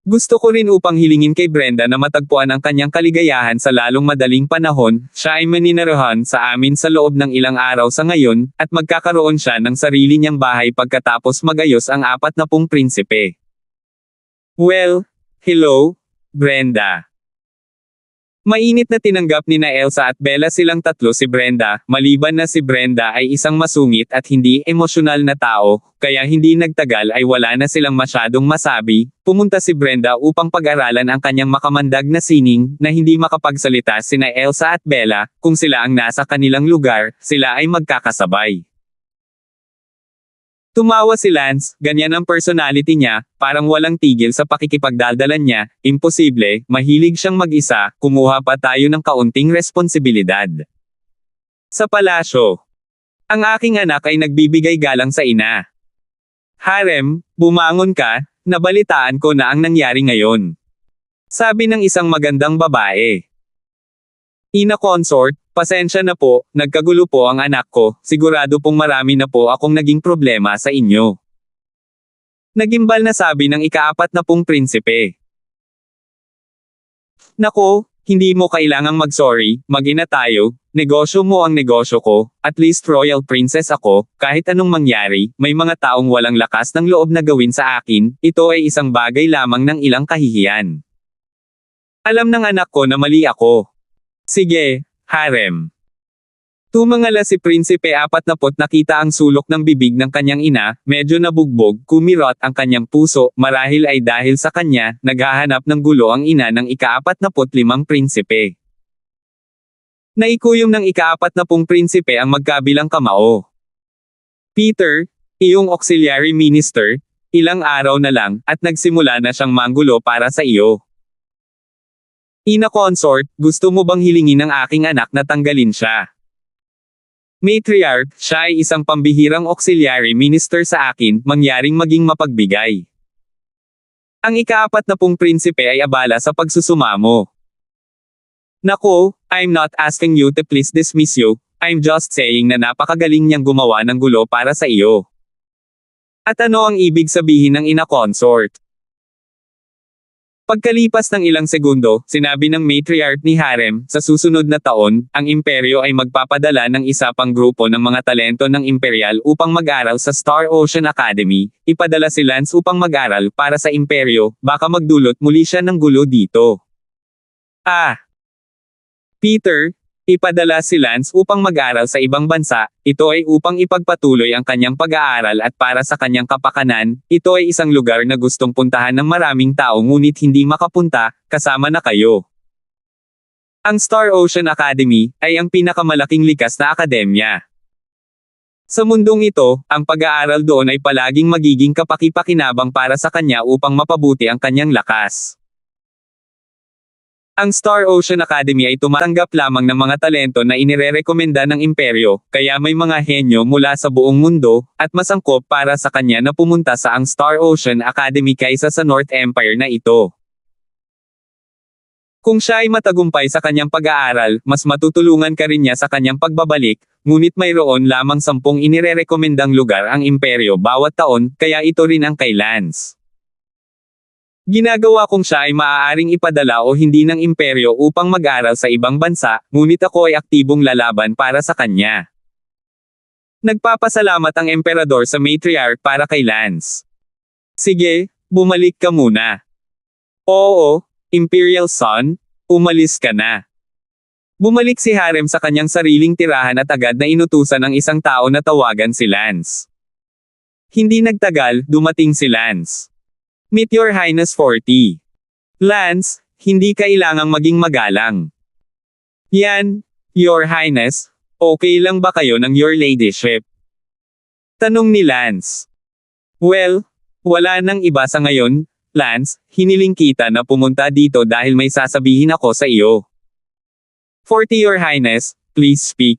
Gusto ko rin upang hilingin kay Brenda na matagpuan ang kanyang kaligayahan sa lalong madaling panahon, siya ay maninirahan sa amin sa loob ng ilang araw sa ngayon, at magkakaroon siya ng sarili niyang bahay pagkatapos magayos ang 40 prinsipe. Well, hello, Brenda. Mainit na tinanggap ni na Elsa at Bella silang tatlo si Brenda, maliban na si Brenda ay isang masungit at hindi emosyonal na tao, kaya hindi nagtagal ay wala na silang masyadong masabi, pumunta si Brenda upang pag-aralan ang kanyang makamandag na sining, na hindi makapagsalita sina Elsa at Bella, kung sila ang nasa kanilang lugar, sila ay magkakasabay. Tumawa si Lance, ganyan ang personality niya, parang walang tigil sa pakikipagdaldalan niya, imposible, mahilig siyang mag-isa, kumuha pa tayo ng kaunting responsibilidad. Sa palasyo. Ang aking anak ay nagbibigay galang sa ina. Harem, bumangon ka, nabalitaan ko na ang nangyari ngayon. Sabi ng isang magandang babae. Ina consort, pasensya na po, nagkagulo po ang anak ko, sigurado pong marami na po akong naging problema sa inyo. Nagimbal na sabi ng ika-40 prinsipe. Nako, hindi mo kailangang mag-sorry, mag-ina tayo, negosyo mo ang negosyo ko, at least royal princess ako, kahit anong mangyari, may mga taong walang lakas ng loob na gawin sa akin, ito ay isang bagay lamang ng ilang kahihiyan. Alam ng anak ko na mali ako. Sige, harem. Tumangala si Prinsipe 40 nakita ang sulok ng bibig ng kanyang ina, medyo nabugbog, kumirot ang kanyang puso, marahil ay dahil sa kanya, naghahanap ng gulo ang ina ng ika-45 prinsipe. Naikuyom ng ika-40 prinsipe ang magkabilang kamao. Peter, iyong auxiliary minister, ilang araw na lang, at nagsimula na siyang manggulo para sa iyo. Ina consort, gusto mo bang hilingin ng aking anak na tanggalin siya? Matriarch, siya ay isang pambihirang auxiliary minister sa akin, mangyaring maging mapagbigay. Ang ika-40 prinsipe ay abala sa pagsusumamo. Nako, I'm not asking you to please dismiss you, I'm just saying na napakagaling niyang gumawa ng gulo para sa iyo. At ano ang ibig sabihin ng ina consort? Pagkalipas ng ilang segundo, sinabi ng matriarch ni Harem, sa susunod na taon, ang imperyo ay magpapadala ng isa pang grupo ng mga talento ng imperial upang mag-aral sa Star Ocean Academy, ipadala si Lance upang mag-aral para sa imperyo, baka magdulot muli siya ng gulo dito. Ah! Peter, Ipadala si Lance upang mag-aral sa ibang bansa, ito ay upang ipagpatuloy ang kanyang pag-aaral at para sa kanyang kapakanan, ito ay isang lugar na gustong puntahan ng maraming tao ngunit hindi makapunta, kasama na kayo. Ang Star Ocean Academy ay ang pinakamalaking likas na akademya. Sa mundong ito, ang pag-aaral doon ay palaging magiging kapaki-pakinabang para sa kanya upang mapabuti ang kanyang lakas. Ang Star Ocean Academy ay tumatanggap lamang ng mga talento na inirerekomenda ng imperyo, kaya may mga henyo mula sa buong mundo, at mas angkop para sa kanya na pumunta sa ang Star Ocean Academy kaysa sa North Empire na ito. Kung siya ay matagumpay sa kanyang pag-aaral, mas matutulungan ka rin niya sa kanyang pagbabalik, ngunit mayroon lamang 10 inirerekomendang lugar ang imperyo bawat taon, kaya ito rin ang kay Lance. Ginagawa kong siya ay maaaring ipadala o hindi ng imperyo upang mag-aral sa ibang bansa, ngunit ako ay aktibong lalaban para sa kanya. Nagpapasalamat ang emperador sa matriarch para kay Lance. Sige, bumalik ka muna. Oo, Imperial Son, umalis ka na. Bumalik si Harem sa kanyang sariling tirahan at agad na inutusan ng isang tao na tawagan si Lance. Hindi nagtagal, dumating si Lance. Meet Your Highness 40. Lance, hindi kailangang maging magalang. Yan, Your Highness, okay lang ba kayo ng Your Ladyship? Tanong ni Lance. Well, wala nang iba sa ngayon, Lance, hiniling kita na pumunta dito dahil may sasabihin ako sa iyo. 40 Your Highness, please speak.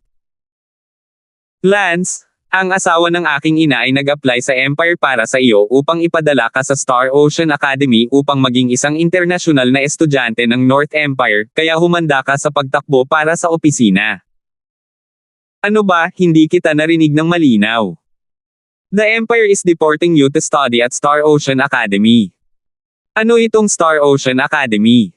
Lance, ang asawa ng aking ina ay nag-apply sa Empire para sa iyo upang ipadala ka sa Star Ocean Academy upang maging isang internasyonal na estudyante ng North Empire, kaya humanda ka sa pagtakbo para sa opisina. Ano ba, hindi kita narinig ng malinaw? The Empire is deporting you to study at Star Ocean Academy. Ano itong Star Ocean Academy?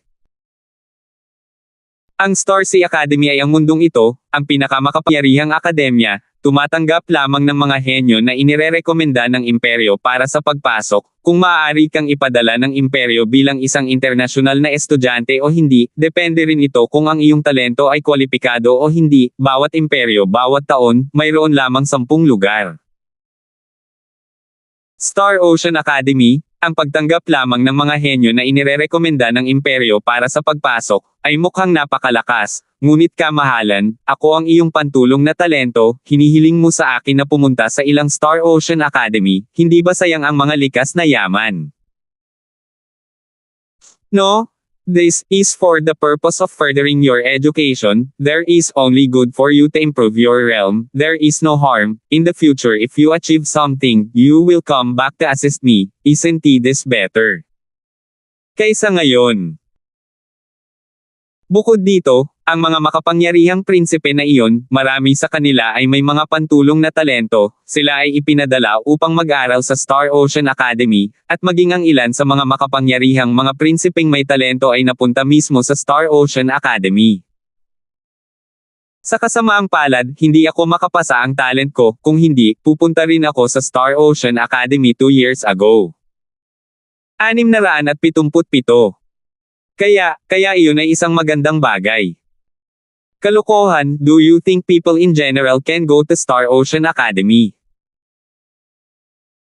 Ang Star Sea Academy ay ang mundong ito, ang pinakamakapangyarihang akademya, tumatanggap lamang ng mga henyo na inirerekomenda ng imperyo para sa pagpasok, kung maaari kang ipadala ng imperyo bilang isang internasyonal na estudyante o hindi, depende rin ito kung ang iyong talento ay kwalipikado o hindi, bawat imperyo bawat taon, mayroon lamang 10 lugar. Star Ocean Academy, ang pagtanggap lamang ng mga henyo na inirerekomenda ng imperyo para sa pagpasok, ay mukhang napakalakas, ngunit kamahalan, ako ang iyong pantulong na talento, hinihiling mo sa akin na pumunta sa ilang Star Ocean Academy, hindi ba sayang ang mga likas na yaman? No? This is for the purpose of furthering your education, there is only good for you to improve your realm, there is no harm, in the future if you achieve something, you will come back to assist me, isn't this better? Kaysa ngayon. Bukod dito, ang mga makapangyarihang prinsipe na iyon, marami sa kanila ay may mga pantulong na talento, sila ay ipinadala upang mag-aral sa Star Ocean Academy, at maging ang ilan sa mga makapangyarihang mga prinsipeng may talento ay napunta mismo sa Star Ocean Academy. Sa kasamaang palad, hindi ako makapasa ang talent ko, kung hindi, pupunta rin ako sa Star Ocean Academy 2 years ago. 677. Kaya iyon ay isang magandang bagay. Kalokohan, do you think people in general can go to Star Ocean Academy?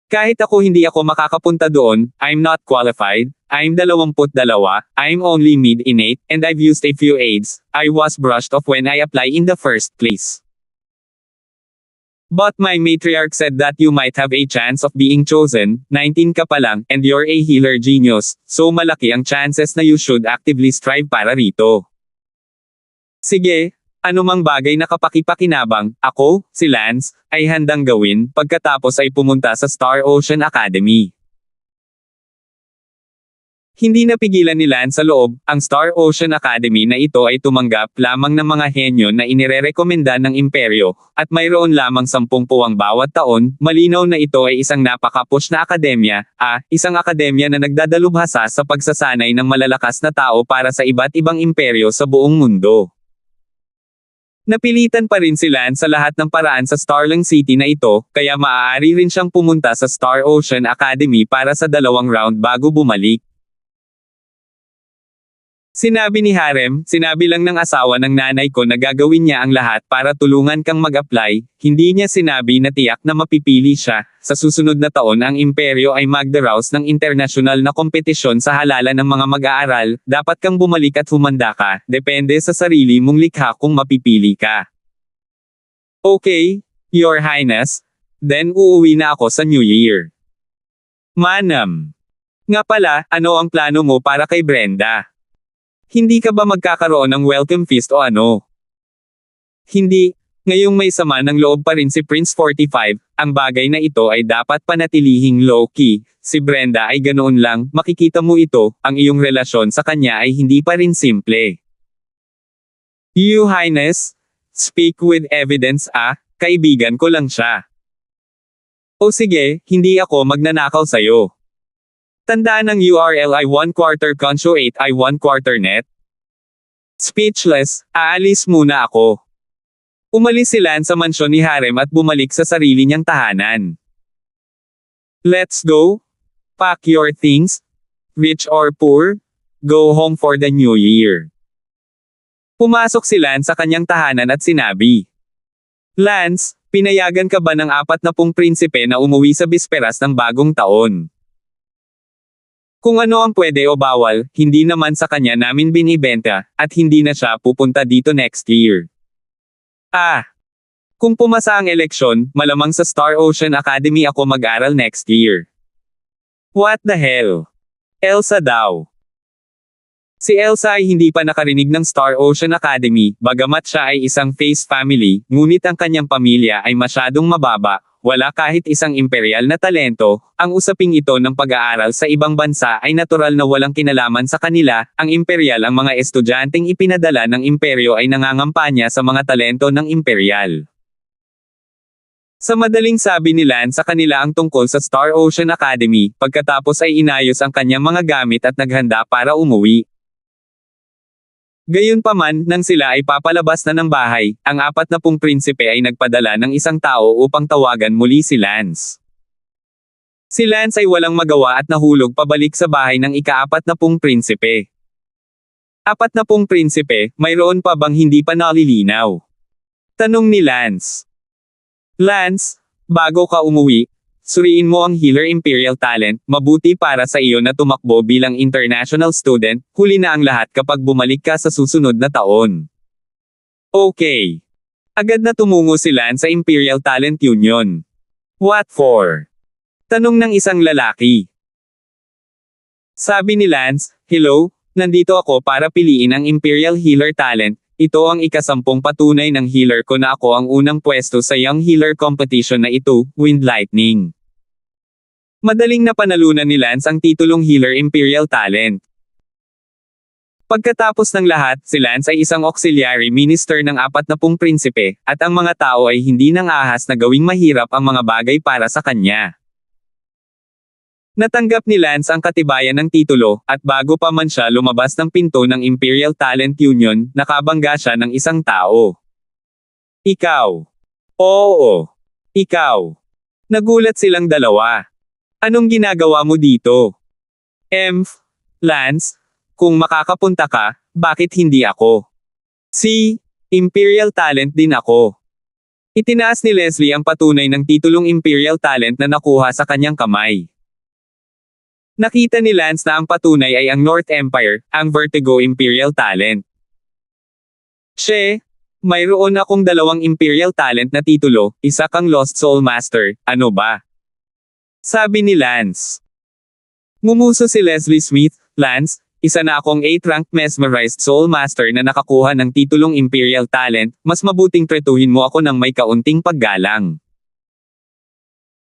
Kahit hindi ako makakapunta doon, I'm not qualified, I'm 22, I'm only mid-innate, and I've used a few aids, I was brushed off when I applied in the first place. But my matriarch said that you might have a chance of being chosen, 19 ka pa lang, and you're a healer genius, so malaki ang chances na you should actively strive para rito. Sige, anumang bagay na kapaki-pakinabang, ako, si Lance, ay handang gawin, pagkatapos ay pumunta sa Star Ocean Academy. Hindi napigilan ni Lance sa loob, ang Star Ocean Academy na ito ay tumanggap lamang ng mga henyo na inirerekomenda ng imperyo, at mayroon lamang 10 puwang bawat taon, malinaw na ito ay isang napaka-push na akademya, isang akademya na nagdadalubhasa sa pagsasanay ng malalakas na tao para sa iba't ibang imperyo sa buong mundo. Napilitan pa rin si Lance sa lahat ng paraan sa Starling City na ito, kaya maaari rin siyang pumunta sa Star Ocean Academy para sa 2 round bago bumalik. Sinabi ni Harem, sinabi lang ng asawa ng nanay ko na gagawin niya ang lahat para tulungan kang mag-apply, hindi niya sinabi na tiyak na mapipili siya. Sa susunod na taon ang imperyo ay magdaraos ng internasyonal na kompetisyon sa halalan ng mga mag-aaral, dapat kang bumalik at humanda ka, depende sa sarili mong likha kung mapipili ka. Okay, Your Highness, then uuwi na ako sa New Year. Manam. Nga pala, ano ang plano mo para kay Brenda? Hindi ka ba magkakaroon ng welcome feast o ano? Hindi. Ngayong may sama ng loob pa rin si Prince 45, ang bagay na ito ay dapat panatilihing low-key. Si Brenda ay ganoon lang, makikita mo ito, ang iyong relasyon sa kanya ay hindi pa rin simple. Your Highness, speak with evidence kaibigan ko lang siya. O sige, hindi ako magnanakaw sayo. Tandaan ng URL ay 1/4 conscio 8 ay 1/4 net. Speechless, aalis muna ako. Umalis si Lance sa mansyon ni Harem at bumalik sa sarili niyang tahanan. Let's go. Pack your things. Rich or poor, go home for the new year. Pumasok si Lance sa kanyang tahanan at sinabi, Lance, pinayagan ka ba ng 40 prinsipe na umuwi sa bisperas ng bagong taon? Kung ano ang pwede o bawal, hindi naman sa kanya namin binibenta, at hindi na siya pupunta dito next year. Kung pumasa ang eleksyon, malamang sa Star Ocean Academy ako mag-aral next year. What the hell? Elsa daw. Si Elsa ay hindi pa nakarinig ng Star Ocean Academy, bagamat siya ay isang face family, ngunit ang kanyang pamilya ay masyadong mababa. Wala kahit isang imperial na talento, ang usaping ito ng pag-aaral sa ibang bansa ay natural na walang kinalaman sa kanila, ang imperial ang mga estudyanteng ipinadala ng imperyo ay nangangampanya sa mga talento ng imperial. Sa madaling sabi ni Lance sa kanila ang tungkol sa Star Ocean Academy, pagkatapos ay inayos ang kanyang mga gamit at naghanda para umuwi. Gayunpaman, nang sila ay papalabas na ng bahay, ang 40 prinsipe ay nagpadala ng isang tao upang tawagan muli si Lance. Si Lance ay walang magawa at nahulog pabalik sa bahay ng ika-40 prinsipe. 40 prinsipe, mayroon pa bang hindi pa nalilinaw? Tanong ni Lance. Lance, bago ka umuwi, suriin mo ang Healer Imperial Talent, mabuti para sa iyo na tumakbo bilang international student, huli na ang lahat kapag bumalik ka sa susunod na taon. Okay. Agad na tumungo si Lance sa Imperial Talent Union. What for? Tanong ng isang lalaki. Sabi ni Lance, hello, nandito ako para piliin ang Imperial Healer Talent. Ito ang ika-10 patunay ng healer ko na ako ang unang pwesto sa Young Healer Competition na ito, Wind Lightning. Madaling napanalunan ni Lance ang titulong Healer Imperial Talent. Pagkatapos ng lahat, si Lance ay isang auxiliary minister ng 40 prinsipe, at ang mga tao ay hindi nang ahas na gawing mahirap ang mga bagay para sa kanya. Natanggap ni Lance ang katibayan ng titulo, at bago pa man siya lumabas ng pinto ng Imperial Talent Union, nakabangga siya ng isang tao. Ikaw. Oo. Ikaw. Nagulat silang dalawa. Anong ginagawa mo dito? Lance, kung makakapunta ka, bakit hindi ako? Si, Imperial Talent din ako. Itinaas ni Leslie ang patunay ng titulong Imperial Talent na nakuha sa kanyang kamay. Nakita ni Lance na ang patunay ay ang North Empire, ang Vertigo Imperial Talent. Mayroon akong 2 Imperial Talent na titulo, isa kang Lost Soul Master, ano ba? Sabi ni Lance. Ngumuso si Leslie Smith, Lance, isa na akong 8th-rank Mesmerized Soul Master na nakakuha ng titulong Imperial Talent, mas mabuting tretuhin mo ako ng may kaunting paggalang.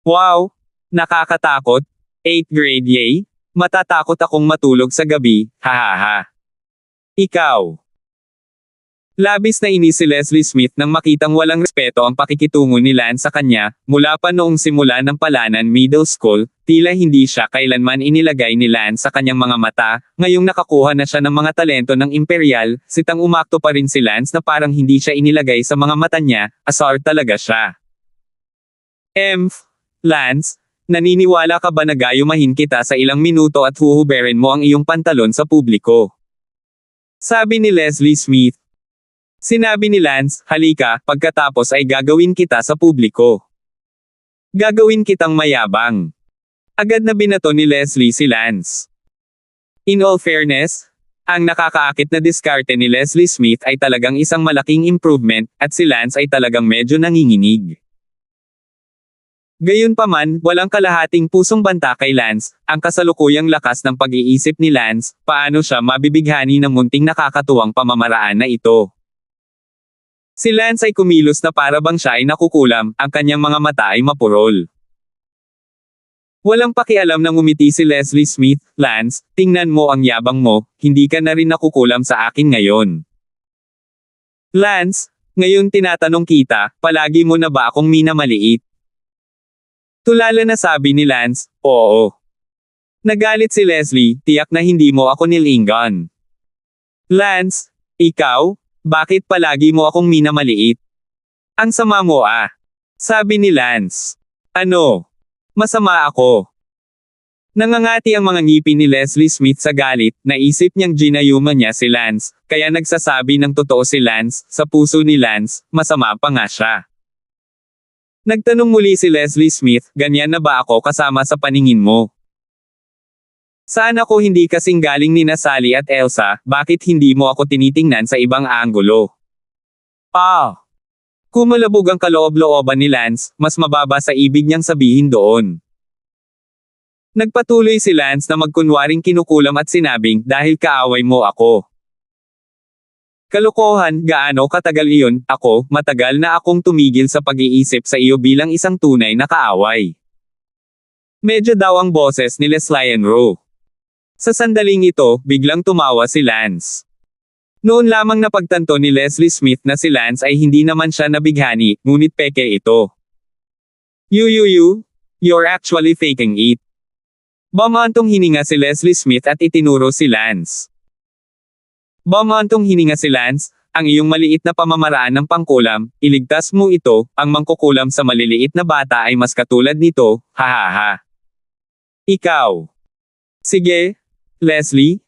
Wow! Nakakatakot! 8th grade yay? Matatakot akong matulog sa gabi, hahaha. Ikaw. Labis na inis si Leslie Smith nang makitang walang respeto ang pakikitungo ni Lance sa kanya, mula pa noong simula ng Palanan Middle School, tila hindi siya kailanman inilagay ni Lance sa kanyang mga mata, ngayong nakakuha na siya ng mga talento ng Imperial, sitang umakto pa rin si Lance na parang hindi siya inilagay sa mga mata niya, asar talaga siya. Lance, naniniwala ka ba na gayumahin kita sa ilang minuto at huhuberin mo ang iyong pantalon sa publiko? Sabi ni Leslie Smith. Sinabi ni Lance, halika, pagkatapos ay gagawin kita sa publiko. Gagawin kitang mayabang. Agad na binato ni Leslie si Lance. In all fairness, ang nakakaakit na diskarte ni Leslie Smith ay talagang isang malaking improvement, at si Lance ay talagang medyo nanginginig. Gayunpaman, walang kalahating pusong banta kay Lance, ang kasalukuyang lakas ng pag-iisip ni Lance, paano siya mabibighani ng munting nakakatuwang pamamaraan na ito. Si Lance ay kumilos na para bang siya ay nakukulam, ang kanyang mga mata ay mapurol. Walang pakialam nang umiti si Leslie Smith, Lance, tingnan mo ang yabang mo, hindi ka na rin nakukulam sa akin ngayon. Lance, ngayon tinatanong kita, palagi mo na ba akong minamaliit? Tulala na sabi ni Lance, oo. Nagalit si Leslie, tiyak na hindi mo ako nilingan. Lance, ikaw? Bakit palagi mo akong minamaliit? Ang sama mo ah. Sabi ni Lance. Ano? Masama ako. Nangangati ang mga ngipin ni Leslie Smith sa galit, naisip niyang ginayuman niya si Lance, kaya nagsasabi ng totoo si Lance, sa puso ni Lance, masama pa nga siya. Nagtanong muli si Leslie Smith, ganyan na ba ako kasama sa paningin mo? Saan ako hindi kasing galing ni Sally at Elsa, bakit hindi mo ako tinitingnan sa ibang anggulo? Kumalabog ang kaloob-looban ni Lance, mas mababa sa ibig niyang sabihin doon. Nagpatuloy si Lance na magkunwaring kinukulam at sinabing, dahil kaaway mo ako. Kalokohan, gaano katagal iyon, ako, matagal na akong tumigil sa pag-iisip sa iyo bilang isang tunay na kaaway. Medyo daw ang boses ni Leslie Rowe. Sa sandaling ito, biglang tumawa si Lance. Noon lamang napagtanto ni Leslie Smith na si Lance ay hindi naman siya nabighani, ngunit peke ito. You're actually faking it. Bumantong hininga si Leslie Smith at itinuro si Lance. Bumantong hininga si Lance, ang iyong maliit na pamamaraan ng pangkulam, iligtas mo ito, ang mangkukulam sa maliliit na bata ay mas katulad nito, hahaha. Ikaw. Sige, Leslie,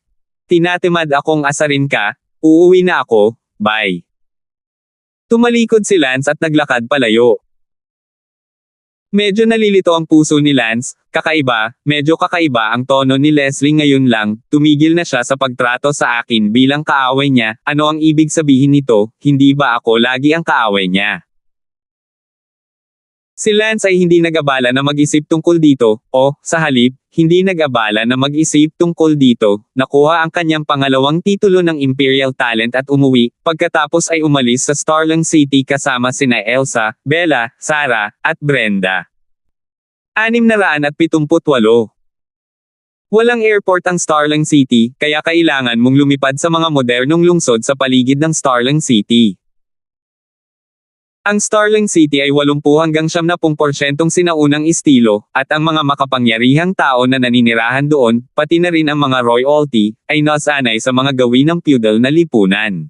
tinatimad akong asarin ka, uuwi na ako, bye. Tumalikod si Lance at naglakad palayo. Medyo nalilito ang puso ni Lance, medyo kakaiba ang tono ni Leslie ngayon lang, tumigil na siya sa pagtrato sa akin bilang kaaway niya, ano ang ibig sabihin nito, hindi ba ako lagi ang kaaway niya? Si Lance ay hindi nag-abala na mag-isip tungkol dito, o, sa halip, hindi nag-abala na mag-isip tungkol dito, nakuha ang kanyang pangalawang titulo ng Imperial Talent at umuwi, pagkatapos ay umalis sa Starling City kasama sina Elsa, Bella, Sarah, at Brenda. 678. Walang airport ang Starling City, kaya kailangan mong lumipad sa mga modernong lungsod sa paligid ng Starling City. Ang Starling City ay 80 hanggang 70% sinaunang estilo, at ang mga makapangyarihang tao na naninirahan doon, pati na rin ang mga royalty, ay nasanay sa mga gawin ng feudal na lipunan.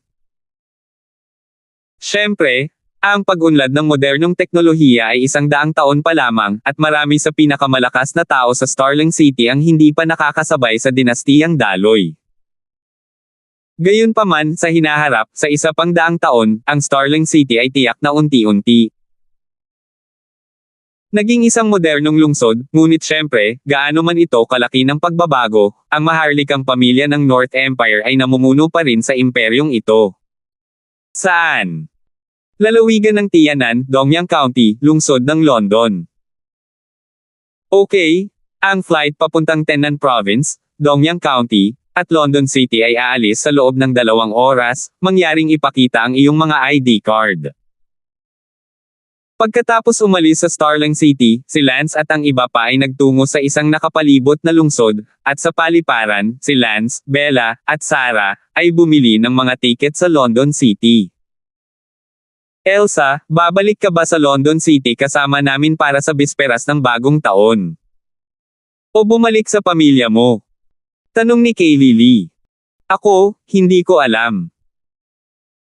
Siyempre, ang pag-unlad ng modernong teknolohiya ay 100 taon pa lamang, at marami sa pinakamalakas na tao sa Starling City ang hindi pa nakakasabay sa dinastiyang Daloy. Gayunpaman, sa hinaharap, sa 100 taon, ang Starling City ay tiyak na unti-unti naging isang modernong lungsod, ngunit syempre, gaano man ito kalaki ng pagbabago, ang maharlikang pamilya ng North Empire ay namumuno pa rin sa imperyong ito. Saan? Lalawigan ng Tianan, Dongyang County, lungsod ng London. Okay, ang flight papuntang Tennant Province, Dongyang County, at London City ay aalis sa loob ng 2 oras, mangyaring ipakita ang iyong mga ID card. Pagkatapos umalis sa Starling City, si Lance at ang iba pa ay nagtungo sa isang nakapalibot na lungsod, at sa paliparan, si Lance, Bella, at Sarah, ay bumili ng mga tiket sa London City. Elsa, babalik ka ba sa London City kasama namin para sa bisperas ng bagong taon? O bumalik sa pamilya mo? Tanong ni Kaylee Lee. Ako, hindi ko alam.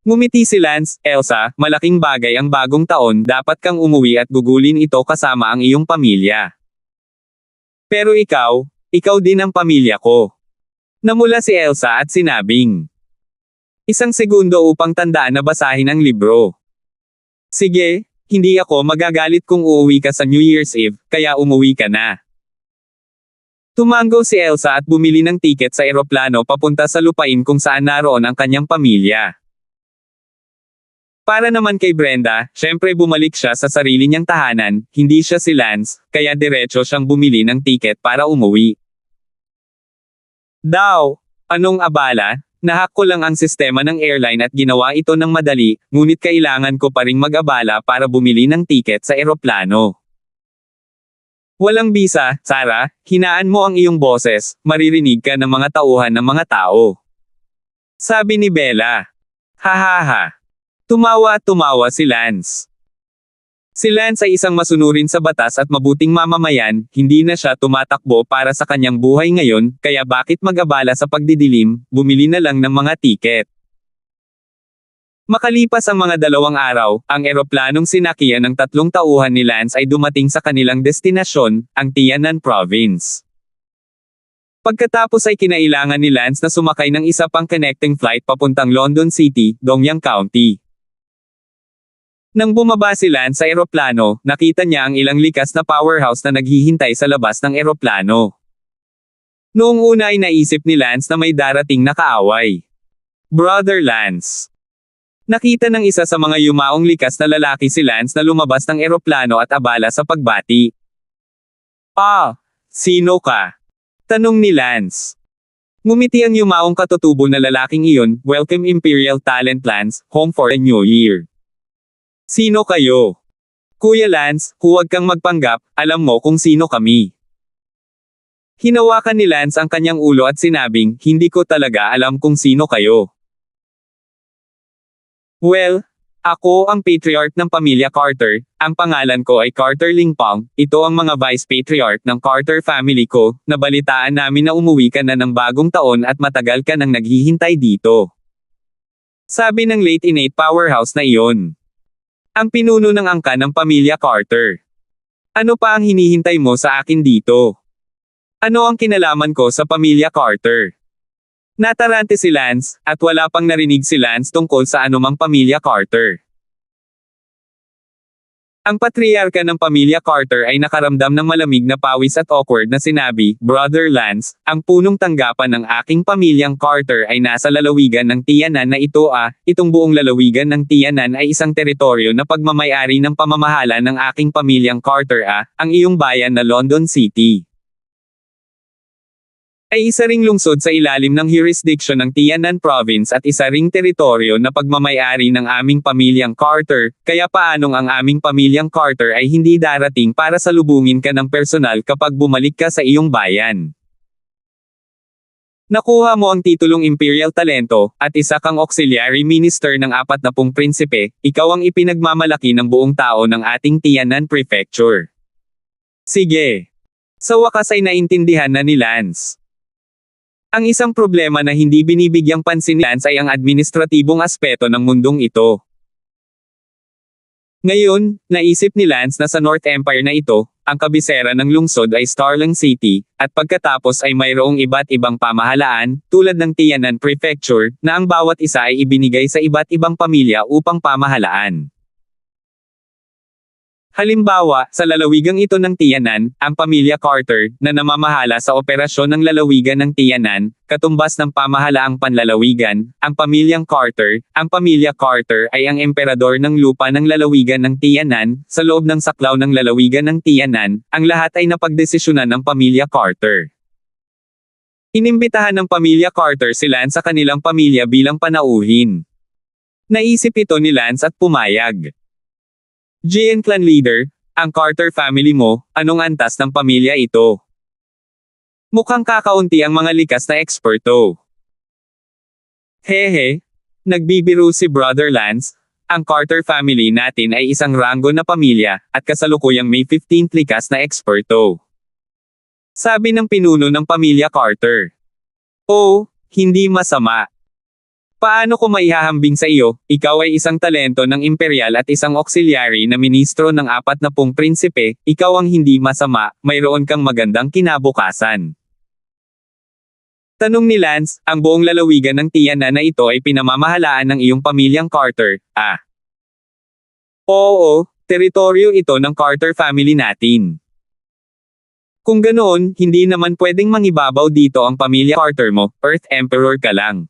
Ngumiti si Lance, Elsa, malaking bagay ang bagong taon, dapat kang umuwi at gugulin ito kasama ang iyong pamilya. Pero ikaw din ang pamilya ko. Namula si Elsa at sinabing. Isang segundo upang tandaan na basahin ang libro. Sige, hindi ako magagalit kung uuwi ka sa New Year's Eve, kaya umuwi ka na. Tumango si Elsa at bumili ng tiket sa eroplano papunta sa lupain kung saan naroon ang kanyang pamilya. Para naman kay Brenda, syempre bumalik siya sa sarili niyang tahanan, hindi siya si Lance, kaya diretso siyang bumili ng tiket para umuwi. Daw, anong abala? Nahack ko lang ang sistema ng airline at ginawa ito ng madali, ngunit kailangan ko pa ring mag-abala para bumili ng tiket sa eroplano. Walang bisa, Sarah, hinaan mo ang iyong boses, maririnig ka ng mga tauhan ng mga tao. Sabi ni Bella. Hahaha. Tumawa at tumawa si Lance. Si Lance ay isang masunurin sa batas at mabuting mamamayan, hindi na siya tumatakbo para sa kanyang buhay ngayon, kaya bakit mag-abala sa pagdidilim, bumili na lang ng mga tiket. Makalipas ang mga 2 araw, ang eroplanong sinakyan ng 3 tauhan ni Lance ay dumating sa kanilang destinasyon, ang Tianan Province. Pagkatapos ay kinailangan ni Lance na sumakay ng isa pang connecting flight papuntang London City, Dongyang County. Nang bumaba si Lance sa eroplano, nakita niya ang ilang likas na powerhouse na naghihintay sa labas ng eroplano. Noong una ay naisip ni Lance na may darating na kaaway. Brother Lance. Nakita ng isa sa mga yumaong likas na lalaki si Lance na lumabas ng eroplano at abala sa pagbati. Ah, sino ka? Tanong ni Lance. Ngumiti ang yumaong katutubo na lalaking iyon, welcome Imperial Talent Lance, home for a new year. Sino kayo? Kuya Lance, huwag kang magpanggap, alam mo kung sino kami. Hinawakan ni Lance ang kanyang ulo at sinabing, hindi ko talaga alam kung sino kayo. Well, ako ang patriarch ng pamilya Carter, ang pangalan ko ay Carter Lingpong, ito ang mga vice patriarch ng Carter family ko, nabalitaan namin na umuwi ka na ng bagong taon at matagal ka nang naghihintay dito. Sabi ng late innate powerhouse na iyon. Ang pinuno ng angka ng pamilya Carter. Ano pa ang hinihintay mo sa akin dito? Ano ang kinalaman ko sa pamilya Carter? Natarante si Lance, at wala pang narinig si Lance tungkol sa anumang pamilya Carter. Ang patriarka ng pamilya Carter ay nakaramdam ng malamig na pawis at awkward na sinabi, Brother Lance, ang punong tanggapan ng aking pamilyang Carter ay nasa lalawigan ng Tianan na ito itong buong lalawigan ng Tianan ay isang teritoryo na pagmamayari ng pamamahala ng aking pamilyang Carter ang iyong bayan na London City. Ay isa ring lungsod sa ilalim ng jurisdiction ng Tianan Province at isa ring teritoryo na pagmamayari ng aming pamilyang Carter, kaya paanong ang aming pamilyang Carter ay hindi darating para salubungin ka ng personal kapag bumalik ka sa iyong bayan. Nakuha mo ang titulong Imperial Talento, at isa kang auxiliary minister ng 40 prinsipe, ikaw ang ipinagmamalaki ng buong tao ng ating Tianan Prefecture. Sige. Sa wakas ay naintindihan na ni Lance. Ang isang problema na hindi binibigyang pansin ni Lance ay ang administratibong aspeto ng mundong ito. Ngayon, naisip ni Lance na sa North Empire na ito, ang kabisera ng lungsod ay Starling City, at pagkatapos ay mayroong iba't ibang pamahalaan, tulad ng Tianan Prefecture, na ang bawat isa ay ibinigay sa iba't ibang pamilya upang pamahalaan. Halimbawa, sa lalawigang ito ng Tianan, ang pamilya Carter, na namamahala sa operasyon ng lalawigan ng Tianan, katumbas ng pamahalaang panlalawigan, ang pamilyang Carter, ang pamilya Carter ay ang emperador ng lupa ng lalawigan ng Tianan, sa loob ng saklaw ng lalawigan ng Tianan, ang lahat ay napagdesisyonan ng pamilya Carter. Inimbitahan ng pamilya Carter si Lance sa kanilang pamilya bilang panauhin. Naisip ito ni Lance at pumayag. GN Clan Leader, ang Carter family mo, anong antas ng pamilya ito? Mukhang kakaunti ang mga likas na eksperto. Hehe, nagbibiro si Brother Lance, ang Carter family natin ay isang ranggo na pamilya, at kasalukuyang may 15th likas na eksperto. Sabi ng pinuno ng pamilya Carter. Oh, hindi masama. Paano ko maihahambing sa iyo, ikaw ay isang talento ng imperial at isang auxiliary na ministro ng 40 prinsipe, ikaw ang hindi masama, mayroon kang magandang kinabukasan. Tanong ni Lance, ang buong lalawigan ng Tiyanan na ito ay pinamamahalaan ng iyong pamilyang Carter, ah? Oo, teritoryo ito ng Carter family natin. Kung ganoon, hindi naman pwedeng mangibabaw dito ang pamilya Carter mo, Earth Emperor ka lang.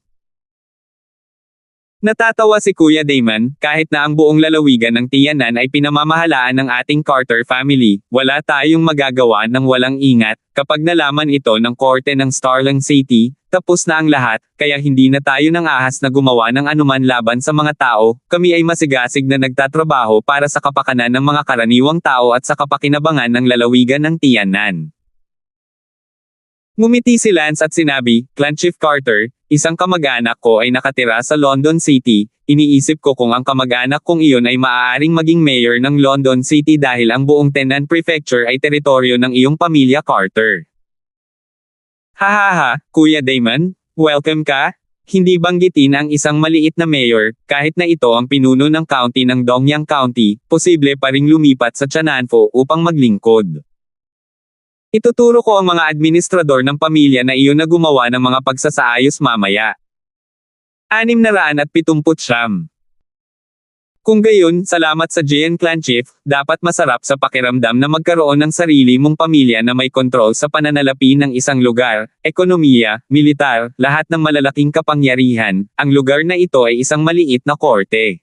Natatawa si Kuya Damon, kahit na ang buong lalawigan ng Tiyanan ay pinamamahalaan ng ating Carter family, wala tayong magagawa ng walang ingat, kapag nalaman ito ng korte ng Starling City, tapos na ang lahat, kaya hindi na tayo nang ahas na gumawa ng anuman laban sa mga tao, kami ay masigasig na nagtatrabaho para sa kapakanan ng mga karaniwang tao at sa kapakinabangan ng lalawigan ng Tiyanan. Ngumiti si Lance at sinabi, Clan Chief Carter, isang kamag-anak ko ay nakatira sa London City, iniisip ko kung ang kamag-anak kong iyon ay maaaring maging mayor ng London City dahil ang buong Tiyanan Prefecture ay teritoryo ng iyong pamilya Carter. Hahaha, Kuya Damon, welcome ka? Hindi banggitin ang isang maliit na mayor, kahit na ito ang pinuno ng county ng Dongyang County, posible pa ring lumipat sa Tiananfo upang maglingkod. Ituturo ko ang mga administrador ng pamilya na iyon na gumawa ng mga pagsasaayos mamaya. 679. Kung gayon, salamat sa JN Clan Chief, dapat masarap sa pakiramdam na magkaroon ng sarili mong pamilya na may kontrol sa pananalapi ng isang lugar, ekonomiya, militar, lahat ng malalaking kapangyarihan, ang lugar na ito ay isang maliit na korte.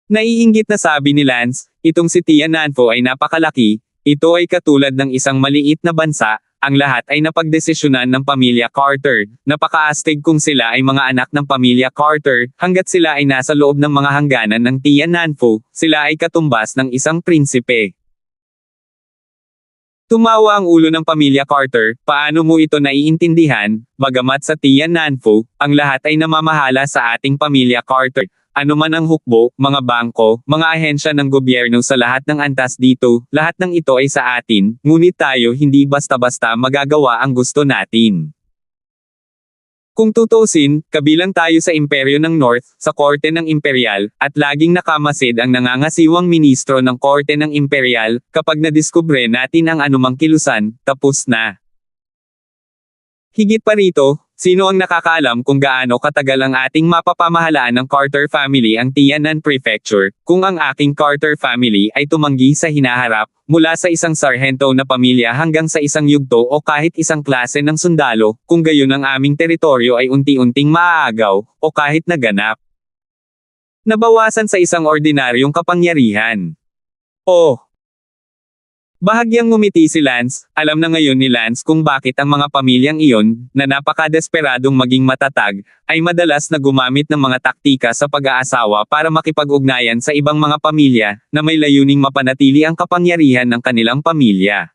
Naiinggit na sabi ni Lance, itong si Tiananfo ay napakalaki, ito ay katulad ng isang maliit na bansa, ang lahat ay napagdesisyonan ng pamilya Carter, napakaastig kung sila ay mga anak ng pamilya Carter, hanggat sila ay nasa loob ng mga hangganan ng Tiananfo, sila ay katumbas ng isang prinsipe. Tumawa ang ulo ng pamilya Carter, paano mo ito naiintindihan, bagamat sa Tiananfo, ang lahat ay namamahala sa ating pamilya Carter. Ano man ang hukbo, mga bangko, mga ahensya ng gobyerno sa lahat ng antas dito, lahat ng ito ay sa atin, ngunit tayo hindi basta-basta magagawa ang gusto natin. Kung tutusin, kabilang tayo sa imperyo ng North, sa korte ng imperial, at laging nakamasid ang nangangasiwang ministro ng korte ng imperial, kapag nadiskubre natin ang anumang kilusan, tapos na. Higit pa rito, sino ang nakakaalam kung gaano katagal ang ating mapapamahalaan ng Carter family ang Tianan Prefecture, kung ang aking Carter family ay tumanggi sa hinaharap, mula sa isang sarhento na pamilya hanggang sa isang yugto o kahit isang klase ng sundalo, kung gayon ang aming teritoryo ay unti-unting maaagaw, o kahit naganap. Nabawasan sa isang ordinaryong kapangyarihan. Oh! Bahagyang ngumiti si Lance, alam na ngayon ni Lance kung bakit ang mga pamilyang iyon, na napakadesperadong maging matatag, ay madalas na gumamit ng mga taktika sa pag-aasawa para makipag-ugnayan sa ibang mga pamilya, na may layuning mapanatili ang kapangyarihan ng kanilang pamilya.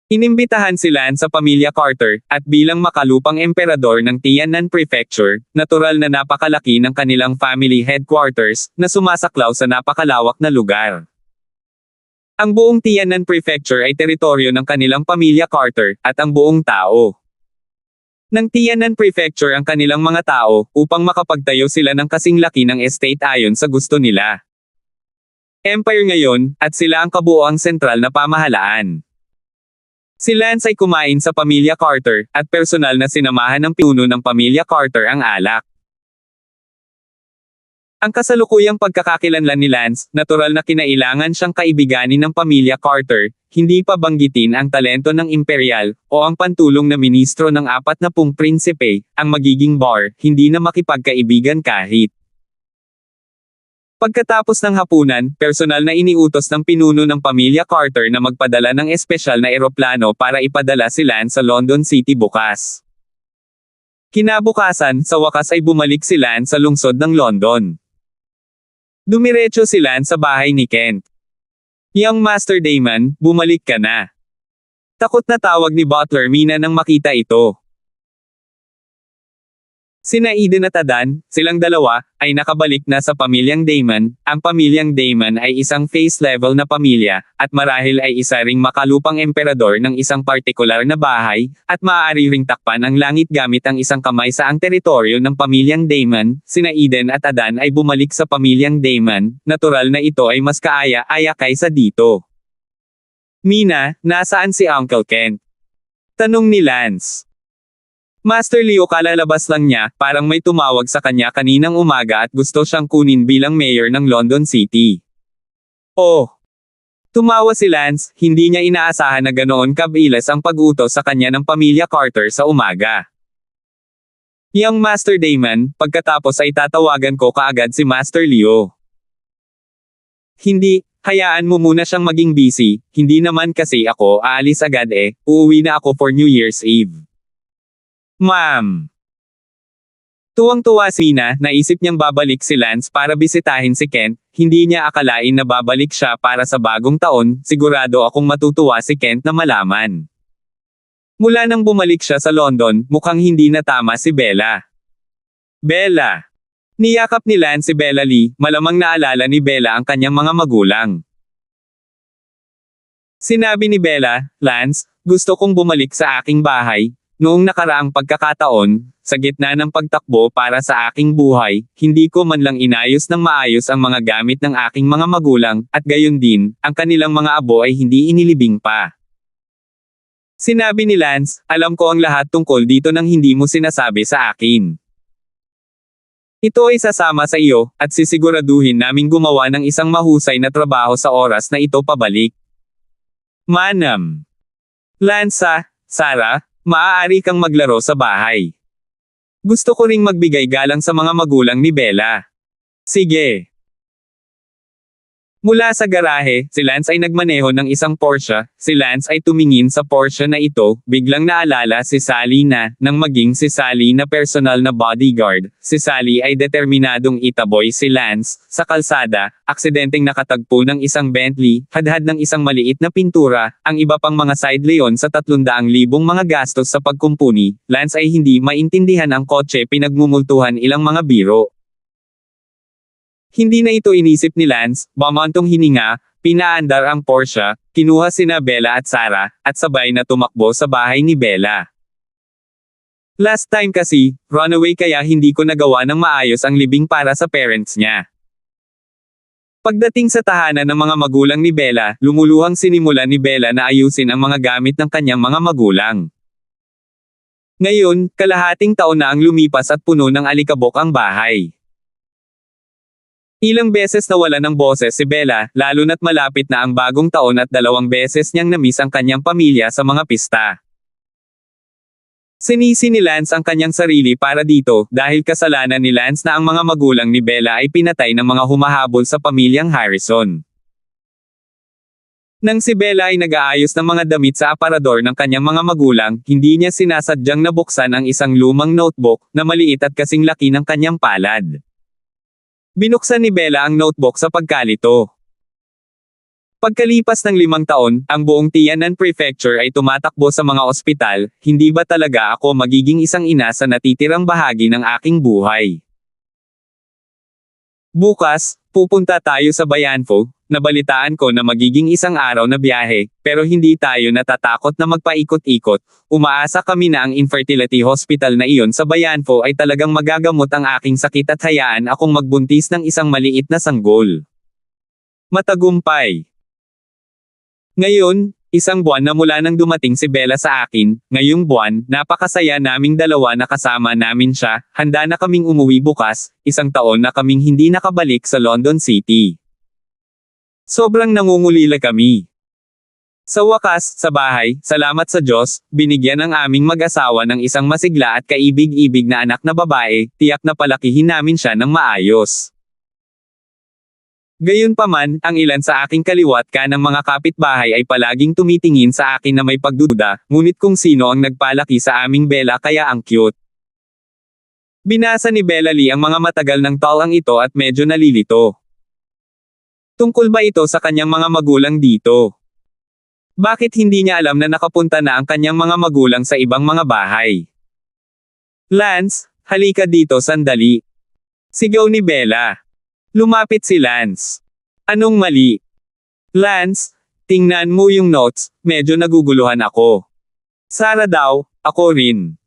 Inimbitahan si Lance sa pamilya Carter, at bilang makalupang emperador ng Tianan Prefecture, natural na napakalaki ng kanilang family headquarters, na sumasaklaw sa napakalawak na lugar. Ang buong Tianan Prefecture ay teritoryo ng kanilang pamilya Carter, at ang buong tao ng Tianan Prefecture ang kanilang mga tao, upang makapagtayo sila ng kasing laki ng estate ayon sa gusto nila. Empire ngayon, at sila ang kabuoang sentral na pamahalaan. Si Lance ay kumain sa pamilya Carter, at personal na sinamahan ng pinuno ng pamilya Carter ang alak. Ang kasalukuyang pagkakakilanlan ni Lance, natural na kinailangan siyang kaibiganin ng pamilya Carter, hindi pa banggitin ang talento ng imperial, o ang pantulong na ministro ng 40 prinsipe, ang magiging bar, hindi na makipagkaibigan kahit. Pagkatapos ng hapunan, personal na iniutos ng pinuno ng pamilya Carter na magpadala ng espesyal na eroplano para ipadala si Lance sa London City bukas. Kinabukasan, sa wakas ay bumalik si Lance sa lungsod ng London. Dumiretso si Lance sa bahay ni Kent. Young Master Damon, bumalik ka na. Takot na tawag ni Butler Mina nang makita ito. Sina Eden at Adan, silang dalawa, ay nakabalik na sa pamilyang Damon. Ang pamilyang Damon ay isang face-level na pamilya, at marahil ay isa ring makalupang emperador ng isang partikular na bahay, at maaari ring takpan ang langit gamit ang isang kamay sa ang teritoryo ng pamilyang Damon. Sina Eden at Adan ay bumalik sa pamilyang Damon, natural na ito ay mas kaaya-aya kaysa dito. Mina, nasaan si Uncle Kent? Tanong ni Lance. Master Leo, kalalabas lang niya, parang may tumawag sa kanya kaninang umaga at gusto siyang kunin bilang mayor ng London City. Oh! Tumawa si Lance, hindi niya inaasahan na ganoon kabilis ang pag-utos sa kanya ng pamilya Carter sa umaga. Young Master Damon, pagkatapos ay tatawagan ko kaagad si Master Leo. Hindi, hayaan mo muna siyang maging busy, hindi naman kasi ako aalis agad uuwi na ako for New Year's Eve. Ma'am. Tuwang-tuwa si Nina, naisip niyang babalik si Lance para bisitahin si Kent, hindi niya akalain na babalik siya para sa bagong taon, sigurado akong matutuwa si Kent na malaman. Mula nang bumalik siya sa London, mukhang hindi na tama si Bella. Bella. Niyakap ni Lance si Bella Lee, malamang naalala ni Bella ang kanyang mga magulang. Sinabi ni Bella, Lance, gusto kong bumalik sa aking bahay. Noong nakaraang pagkakataon, sa gitna ng pagtakbo para sa aking buhay, hindi ko man lang inayos ng maayos ang mga gamit ng aking mga magulang, at gayon din, ang kanilang mga abo ay hindi inilibing pa. Sinabi ni Lance, alam ko ang lahat tungkol dito nang hindi mo sinasabi sa akin. Ito ay sasama sa iyo, at sisiguraduhin naming gumawa ng isang mahusay na trabaho sa oras na ito pabalik. Manam. Lance, Sarah, maaari kang maglaro sa bahay. Gusto ko ring magbigay galang sa mga magulang ni Bella. Sige. Mula sa garahe, si Lance ay nagmaneho ng isang Porsche. Si Lance ay tumingin sa Porsche na ito, biglang naalala si Sally nang maging si Sally na personal na bodyguard. Si Sally ay determinadong itaboy si Lance sa kalsada, aksidenteng nakatagpo ng isang Bentley, hadhad ng isang maliit na pintura, ang iba pang mga side leon sa 300,000 mga gastos sa pagkumpuni. Lance ay hindi maintindihan ang kotse, pinagmumultuhan ilang mga biro. Hindi na ito inisip ni Lance, bumantong hininga, pinaandar ang Porsche, kinuha sina Bella at Sarah, at sabay na tumakbo sa bahay ni Bella. Last time kasi, runaway kaya hindi ko nagawa ng maayos ang libing para sa parents niya. Pagdating sa tahanan ng mga magulang ni Bella, lumuluhang sinimulan ni Bella na ayusin ang mga gamit ng kanyang mga magulang. Ngayon, kalahating taon na ang lumipas at puno ng alikabok ang bahay. Ilang beses nawala ng boses si Bella, lalo na't malapit na ang bagong taon at 2 beses niyang namiss ang kanyang pamilya sa mga pista. Sinisi ni Lance ang kanyang sarili para dito, dahil kasalanan ni Lance na ang mga magulang ni Bella ay pinatay ng mga humahabol sa pamilyang Harrison. Nang si Bella ay nag-aayos ng mga damit sa aparador ng kanyang mga magulang, hindi niya sinasadyang nabuksan ang isang lumang notebook, na maliit at kasing laki ng kanyang palad. Binuksan ni Bella ang notebook sa pagkalito. Pagkalipas ng 5 taon, ang buong Tianan Prefecture ay tumatakbo sa mga ospital, hindi ba talaga ako magiging isang ina sa natitirang bahagi ng aking buhay? Bukas, pupunta tayo sa Bayanfo, nabalitaan ko na magiging isang araw na biyahe, pero hindi tayo natatakot na magpaikot-ikot. Umaasa kami na ang infertility hospital na iyon sa Bayanfo ay talagang magagamot ang aking sakit at hayaan akong magbuntis ng isang maliit na sanggol. Matagumpay. Ngayon, 1 buwan na mula nang dumating si Bella sa akin, ngayong buwan, napakasaya naming dalawa na kasama namin siya, handa na kaming umuwi bukas, 1 taon na kaming hindi nakabalik sa London City. Sobrang nangungulila kami. Sa wakas, sa bahay, salamat sa Diyos, binigyan ng aming mag-asawa ng isang masigla at kaibig-ibig na anak na babae, tiyak na palakihin namin siya ng maayos. Gayunpaman, ang ilan sa aking kaliwat kanang mga kapitbahay ay palaging tumitingin sa akin na may pagduda, ngunit kung sino ang nagpalaki sa aming Bella kaya ang cute. Binasa ni Bella Lee ang mga matagal ng talang ito at medyo nalilito. Tungkol ba ito sa kanyang mga magulang dito? Bakit hindi niya alam na nakapunta na ang kanyang mga magulang sa ibang mga bahay? Lance, halika dito sandali. Sigaw ni Bella. Lumapit si Lance. Anong mali? Lance, tingnan mo yung notes, medyo naguguluhan ako. Sarah daw, ako rin.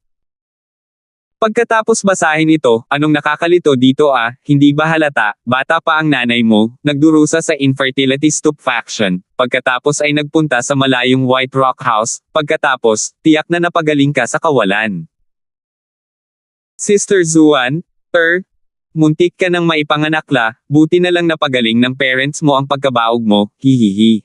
Pagkatapos basahin ito, anong nakakalito dito hindi ba halata, bata pa ang nanay mo, nagdurusa sa infertility stupefaction, pagkatapos ay nagpunta sa malayong White Rock House, pagkatapos, tiyak na napagaling ka sa kawalan. Sister Zuan, muntik ka nang maipanganakla, buti na lang napagaling ng parents mo ang pagkabaog mo, hihihi.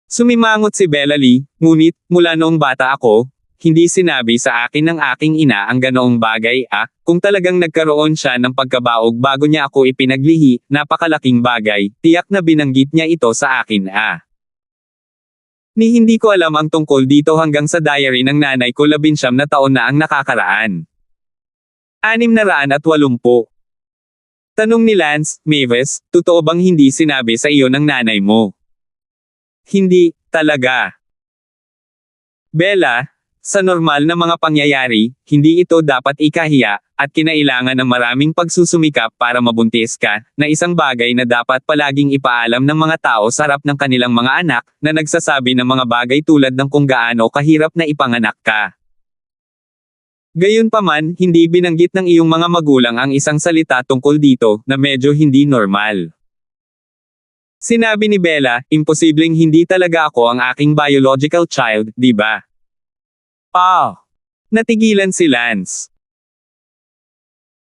Sumimangot si Bella Lee, ngunit, mula noong bata ako, hindi sinabi sa akin ng aking ina ang ganoong bagay kung talagang nagkaroon siya ng pagkabaog bago niya ako ipinaglihi, napakalaking bagay, tiyak na binanggit niya ito sa akin Ni hindi ko alam ang tungkol dito hanggang sa diary ng nanay ko 19 na taon na ang nakakaraan. 680. Tanong ni Lance, Mavis, totoo bang hindi sinabi sa iyo ng nanay mo? Hindi, talaga. Bella, sa normal na mga pangyayari, hindi ito dapat ikahiya, at kinailangan ng maraming pagsusumikap para mabuntis ka, na isang bagay na dapat palaging ipaalam ng mga tao sa harap ng kanilang mga anak, na nagsasabi ng mga bagay tulad ng kung gaano kahirap na ipanganak ka. Gayunpaman, hindi binanggit ng iyong mga magulang ang isang salita tungkol dito, na medyo hindi normal. Sinabi ni Bella, imposibleng hindi talaga ako ang aking biological child, di ba? Natigilan si Lance.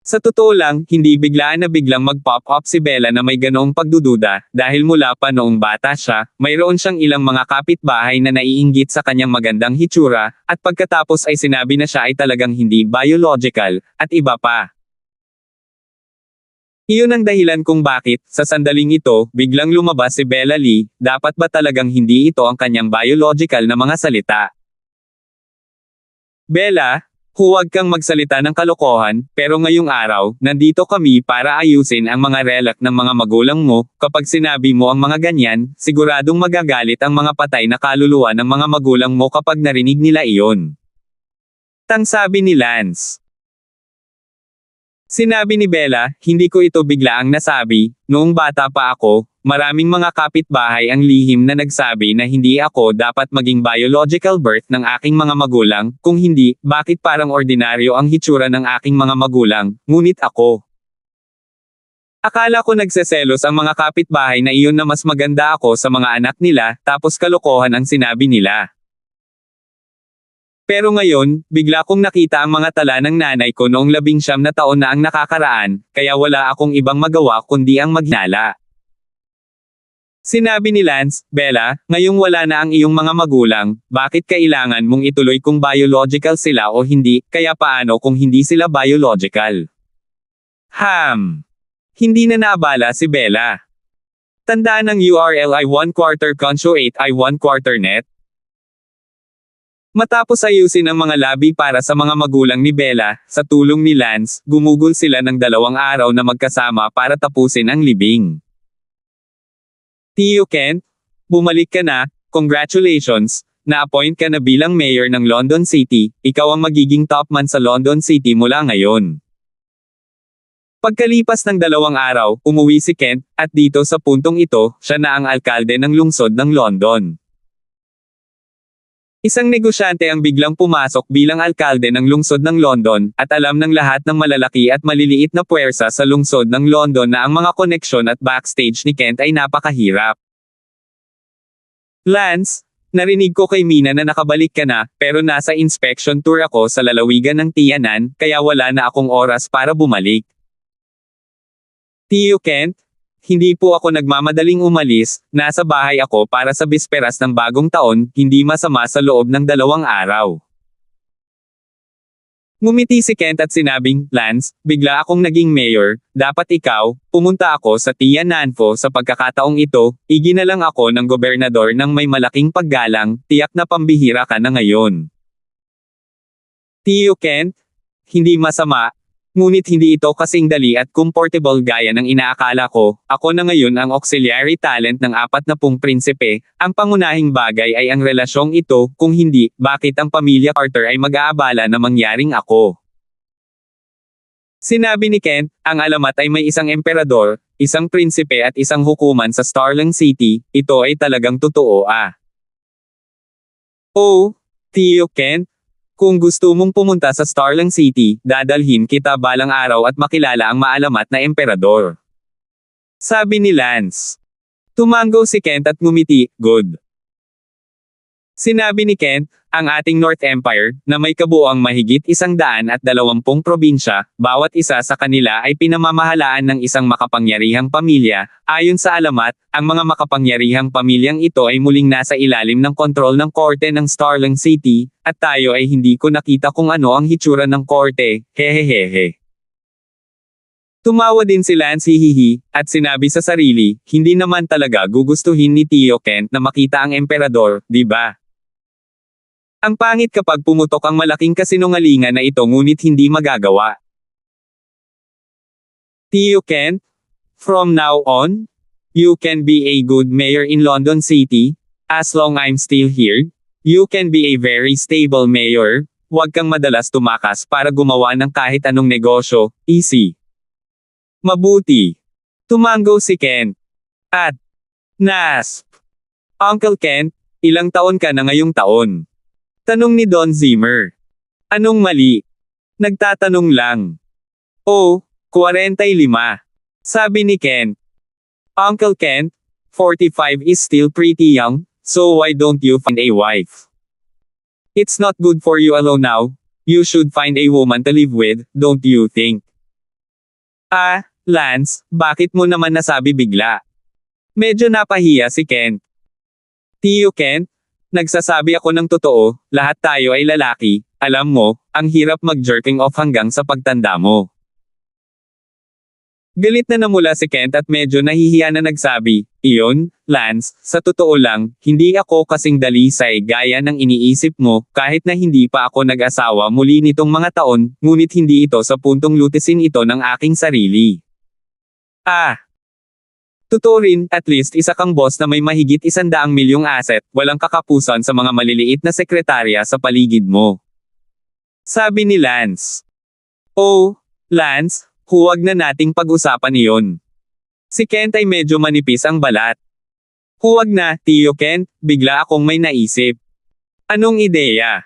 Sa totoo lang, hindi biglaan na biglang mag-pop up si Bella na may ganoong pagdududa, dahil mula pa noong bata siya, mayroon siyang ilang mga kapitbahay na naiinggit sa kanyang magandang hitsura, at pagkatapos ay sinabi na siya ay talagang hindi biological, at iba pa. Iyon ang dahilan kung bakit, sa sandaling ito, biglang lumabas si Bella Lee, dapat ba talagang hindi ito ang kanyang biological na mga salita? Bella, huwag kang magsalita ng kalokohan, pero ngayong araw, nandito kami para ayusin ang mga relak ng mga magulang mo, kapag sinabi mo ang mga ganyan, siguradong magagalit ang mga patay na kaluluwa ng mga magulang mo kapag narinig nila iyon. Tangsabi ni Lance. Sinabi ni Bella, hindi ko ito biglaang nasabi, noong bata pa ako, maraming mga kapitbahay ang lihim na nagsabi na hindi ako dapat maging biological birth ng aking mga magulang, kung hindi, bakit parang ordinaryo ang hitsura ng aking mga magulang, ngunit ako. Akala ko nagseselos ang mga kapitbahay na iyon na mas maganda ako sa mga anak nila, tapos kalokohan ang sinabi nila. Pero ngayon, bigla kong nakita ang mga tala ng nanay ko noong 19 na taon na ang nakakaraan, kaya wala akong ibang magawa kundi ang maghinala. Sinabi ni Lance, Bella, ngayong wala na ang iyong mga magulang, bakit kailangan mong ituloy kung biological sila o hindi, kaya paano kung hindi sila biological? Hindi na naabala si Bella. Tandaan ng URL I1/4 Consho 8 I1/4 net. Matapos ayusin ang mga labi para sa mga magulang ni Bella, sa tulong ni Lance, gumugol sila ng 2 araw na magkasama para tapusin ang libing. Tio Kent, bumalik ka na, congratulations, na-appoint ka na bilang mayor ng London City, ikaw ang magiging top man sa London City mula ngayon. Pagkalipas ng 2 araw, umuwi si Kent, at dito sa puntong ito, siya na ang alkalde ng lungsod ng London. Isang negosyante ang biglang pumasok bilang alkalde ng lungsod ng London, at alam ng lahat ng malalaki at maliliit na puwersa sa lungsod ng London na ang mga koneksyon at backstage ni Kent ay napakahirap. Lance, narinig ko kay Mina na nakabalik ka na, pero nasa inspection tour ako sa lalawigan ng Tianan, kaya wala na akong oras para bumalik. Tio Kent, hindi po ako nagmamadaling umalis, nasa bahay ako para sa bisperas ng bagong taon, hindi masama sa loob ng 2 araw. Ngumiti si Kent at sinabing, Lance, bigla akong naging mayor, dapat ikaw, pumunta ako sa Tiananfo sa pagkakataong ito, iginalang ako ng gobernador ng may malaking paggalang, tiyak na pambihira ka na ngayon. Tio Kent, hindi masama, ngunit hindi ito kasing dali at comfortable gaya ng inaakala ko, ako na ngayon ang auxiliary talent ng 40 prinsipe, ang pangunahing bagay ay ang relasyong ito, kung hindi, bakit ang pamilya Carter ay mag-aabala na mangyaring ako? Sinabi ni Kent, ang alamat ay may isang emperador, isang prinsipe at isang hukuman sa Starling City, ito ay talagang totoo Oh, Tio Kent, Kung gusto mong pumunta sa Starling City, dadalhin kita balang araw at makilala ang maalamat na emperador. Sabi ni Lance. Tumango si Kent at ngumiti, good. Sinabi ni Kent, ang ating North Empire, na may kabuuang mahigit 120 probinsya, bawat isa sa kanila ay pinamamahalaan ng isang makapangyarihang pamilya. Ayon sa alamat, ang mga makapangyarihang pamilyang ito ay muling nasa ilalim ng kontrol ng korte ng Starling City, at tayo ay hindi ko nakita kung ano ang hitsura ng korte, hehehehe. Tumawa din si Lance hihihi, at sinabi sa sarili, hindi naman talaga gugustuhin ni Tio Kent na makita ang emperador, di ba? Ang pangit kapag pumutok ang malaking kasinungalingan na ito ngunit hindi magagawa. Tio Kent, from now on, you can be a good mayor in London City, as long I'm still here, you can be a very stable mayor, huwag kang madalas tumakas para gumawa ng kahit anong negosyo, easy. Mabuti. Tumango si Kent. At, Nasp. Uncle Kent, ilang taon ka na ngayong taon? Tanong ni Don Zimmer. Anong mali? Nagtatanong lang. Oh, 45. Sabi ni Kent. Uncle Kent, 45 is still pretty young, so why don't you find a wife? It's not good for you alone now, you should find a woman to live with, don't you think? Ah, Lance, bakit mo naman nasabi bigla? Medyo napahiya si Kent. Tio Kent, nagsasabi ako ng totoo, lahat tayo ay lalaki, alam mo, ang hirap mag-jerking off hanggang sa pagtanda mo. Galit na namula si Kent at medyo nahihiya na nagsabi, iyon, Lance, sa totoo lang, hindi ako kasing dalisay gaya ng iniisip mo, kahit na hindi pa ako nag-asawa muli nitong mga taon, ngunit hindi ito sa puntong lutisin ito ng aking sarili. Ah! Totoo rin, at least isa kang boss na may mahigit 100 milyong asset, walang kakapusan sa mga maliliit na sekretarya sa paligid mo. Sabi ni Lance. Oh, Lance, huwag na nating pag-usapan iyon. Si Kent ay medyo manipis ang balat. Huwag na, Tio Kent, bigla akong may naisip. Anong ideya?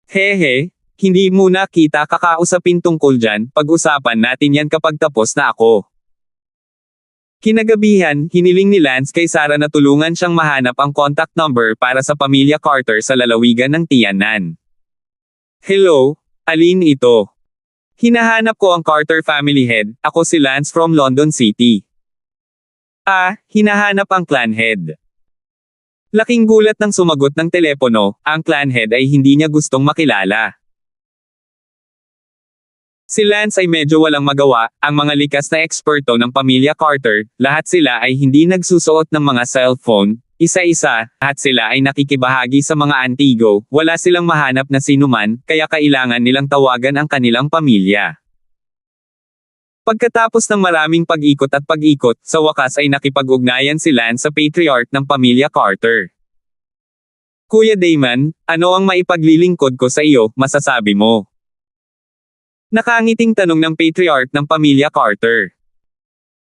Hehe, hindi muna kita kakausapin tungkol dyan, pag-usapan natin yan kapag tapos na ako. Kinagabihan, hiniling ni Lance kay Sarah na tulungan siyang mahanap ang contact number para sa pamilya Carter sa lalawigan ng Tianan. Hello, alin ito? Hinahanap ko ang Carter family head, ako si Lance from London City. Ah, hinahanap ang clan head. Laking gulat nang sumagot ng telepono, ang clan head ay hindi niya gustong makilala. Si Lance ay medyo walang magawa, ang mga likas na eksperto ng pamilya Carter, lahat sila ay hindi nagsusuot ng mga cellphone, isa-isa, at sila ay nakikibahagi sa mga antigo, wala silang mahanap na sinuman, kaya kailangan nilang tawagan ang kanilang pamilya. Pagkatapos ng maraming pag-ikot at pag-ikot, sa wakas ay nakipag-ugnayan si Lance sa patriarch ng pamilya Carter. Kuya Damon, ano ang maipaglilingkod ko sa iyo, masasabi mo? Nakangiting tanong ng patriarch ng pamilya Carter.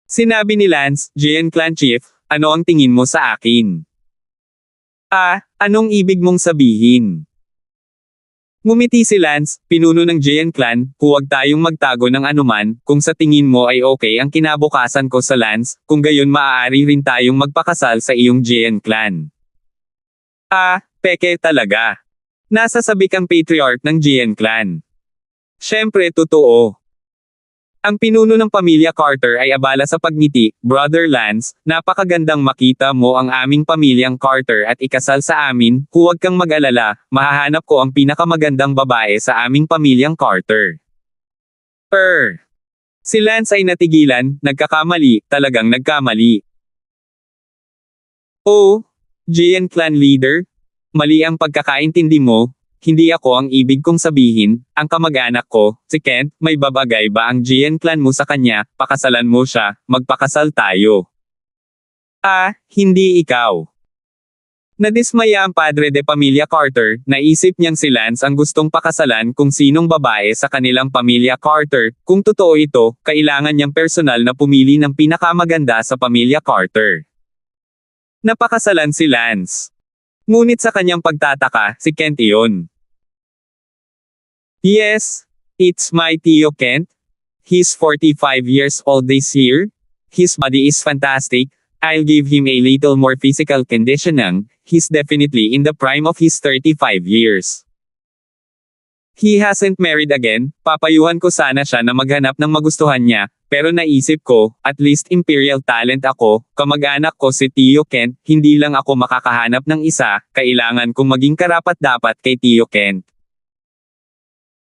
Sinabi ni Lance, Gian Clan Chief, ano ang tingin mo sa akin? Ah, anong ibig mong sabihin? Ngumiti si Lance, pinuno ng Gian Clan, huwag tayong magtago ng anuman, kung sa tingin mo ay okay ang kinabukasan ko sa Lance, kung gayon maaari rin tayong magpakasal sa iyong Gian Clan. Ah, peke talaga. Nasa sabik ang patriarch ng Gian Clan. Siyempre totoo. Ang pinuno ng pamilya Carter ay abala sa pagngiti, Brother Lance, napakagandang makita mo ang aming pamilyang Carter at ikasal sa amin, huwag kang mag-alala, mahahanap ko ang pinakamagandang babae sa aming pamilyang Carter. Si Lance ay natigilan, nagkakamali, talagang nagkamali. Oh, Gian Clan Leader? Mali ang pagkakaintindi mo. Hindi ako ang ibig kong sabihin, ang kamag-anak ko, si Kent, may babagay ba ang Gian Clan mo sa kanya, pakasalan mo siya, magpakasal tayo. Ah, hindi ikaw. Nadismaya ang padre de pamilya Carter, naisip niyang si Lance ang gustong pakasalan kung sinong babae sa kanilang pamilya Carter, kung totoo ito, kailangan niyang personal na pumili ng pinakamaganda sa pamilya Carter. Napakasalan si Lance. Ngunit sa kanyang pagtataka, si Kent iyon. Yes, it's my Tio Kent. He's 45 years old this year. His body is fantastic. I'll give him a little more physical conditioning. He's definitely in the prime of his 35 years. He hasn't married again. Papayuhan ko sana siya na maghanap ng magustuhan niya, pero naisip ko, at least imperial talent ako, kamag-anak ko si Tio Kent, hindi lang ako makakahanap ng isa, kailangan kong maging karapat-dapat kay Tio Kent.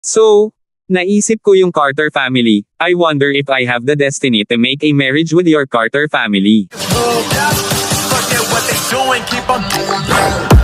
So, naisip ko yung Carter family. I wonder if I have the destiny to make a marriage with your Carter family. Forget what they doing, keep on doing.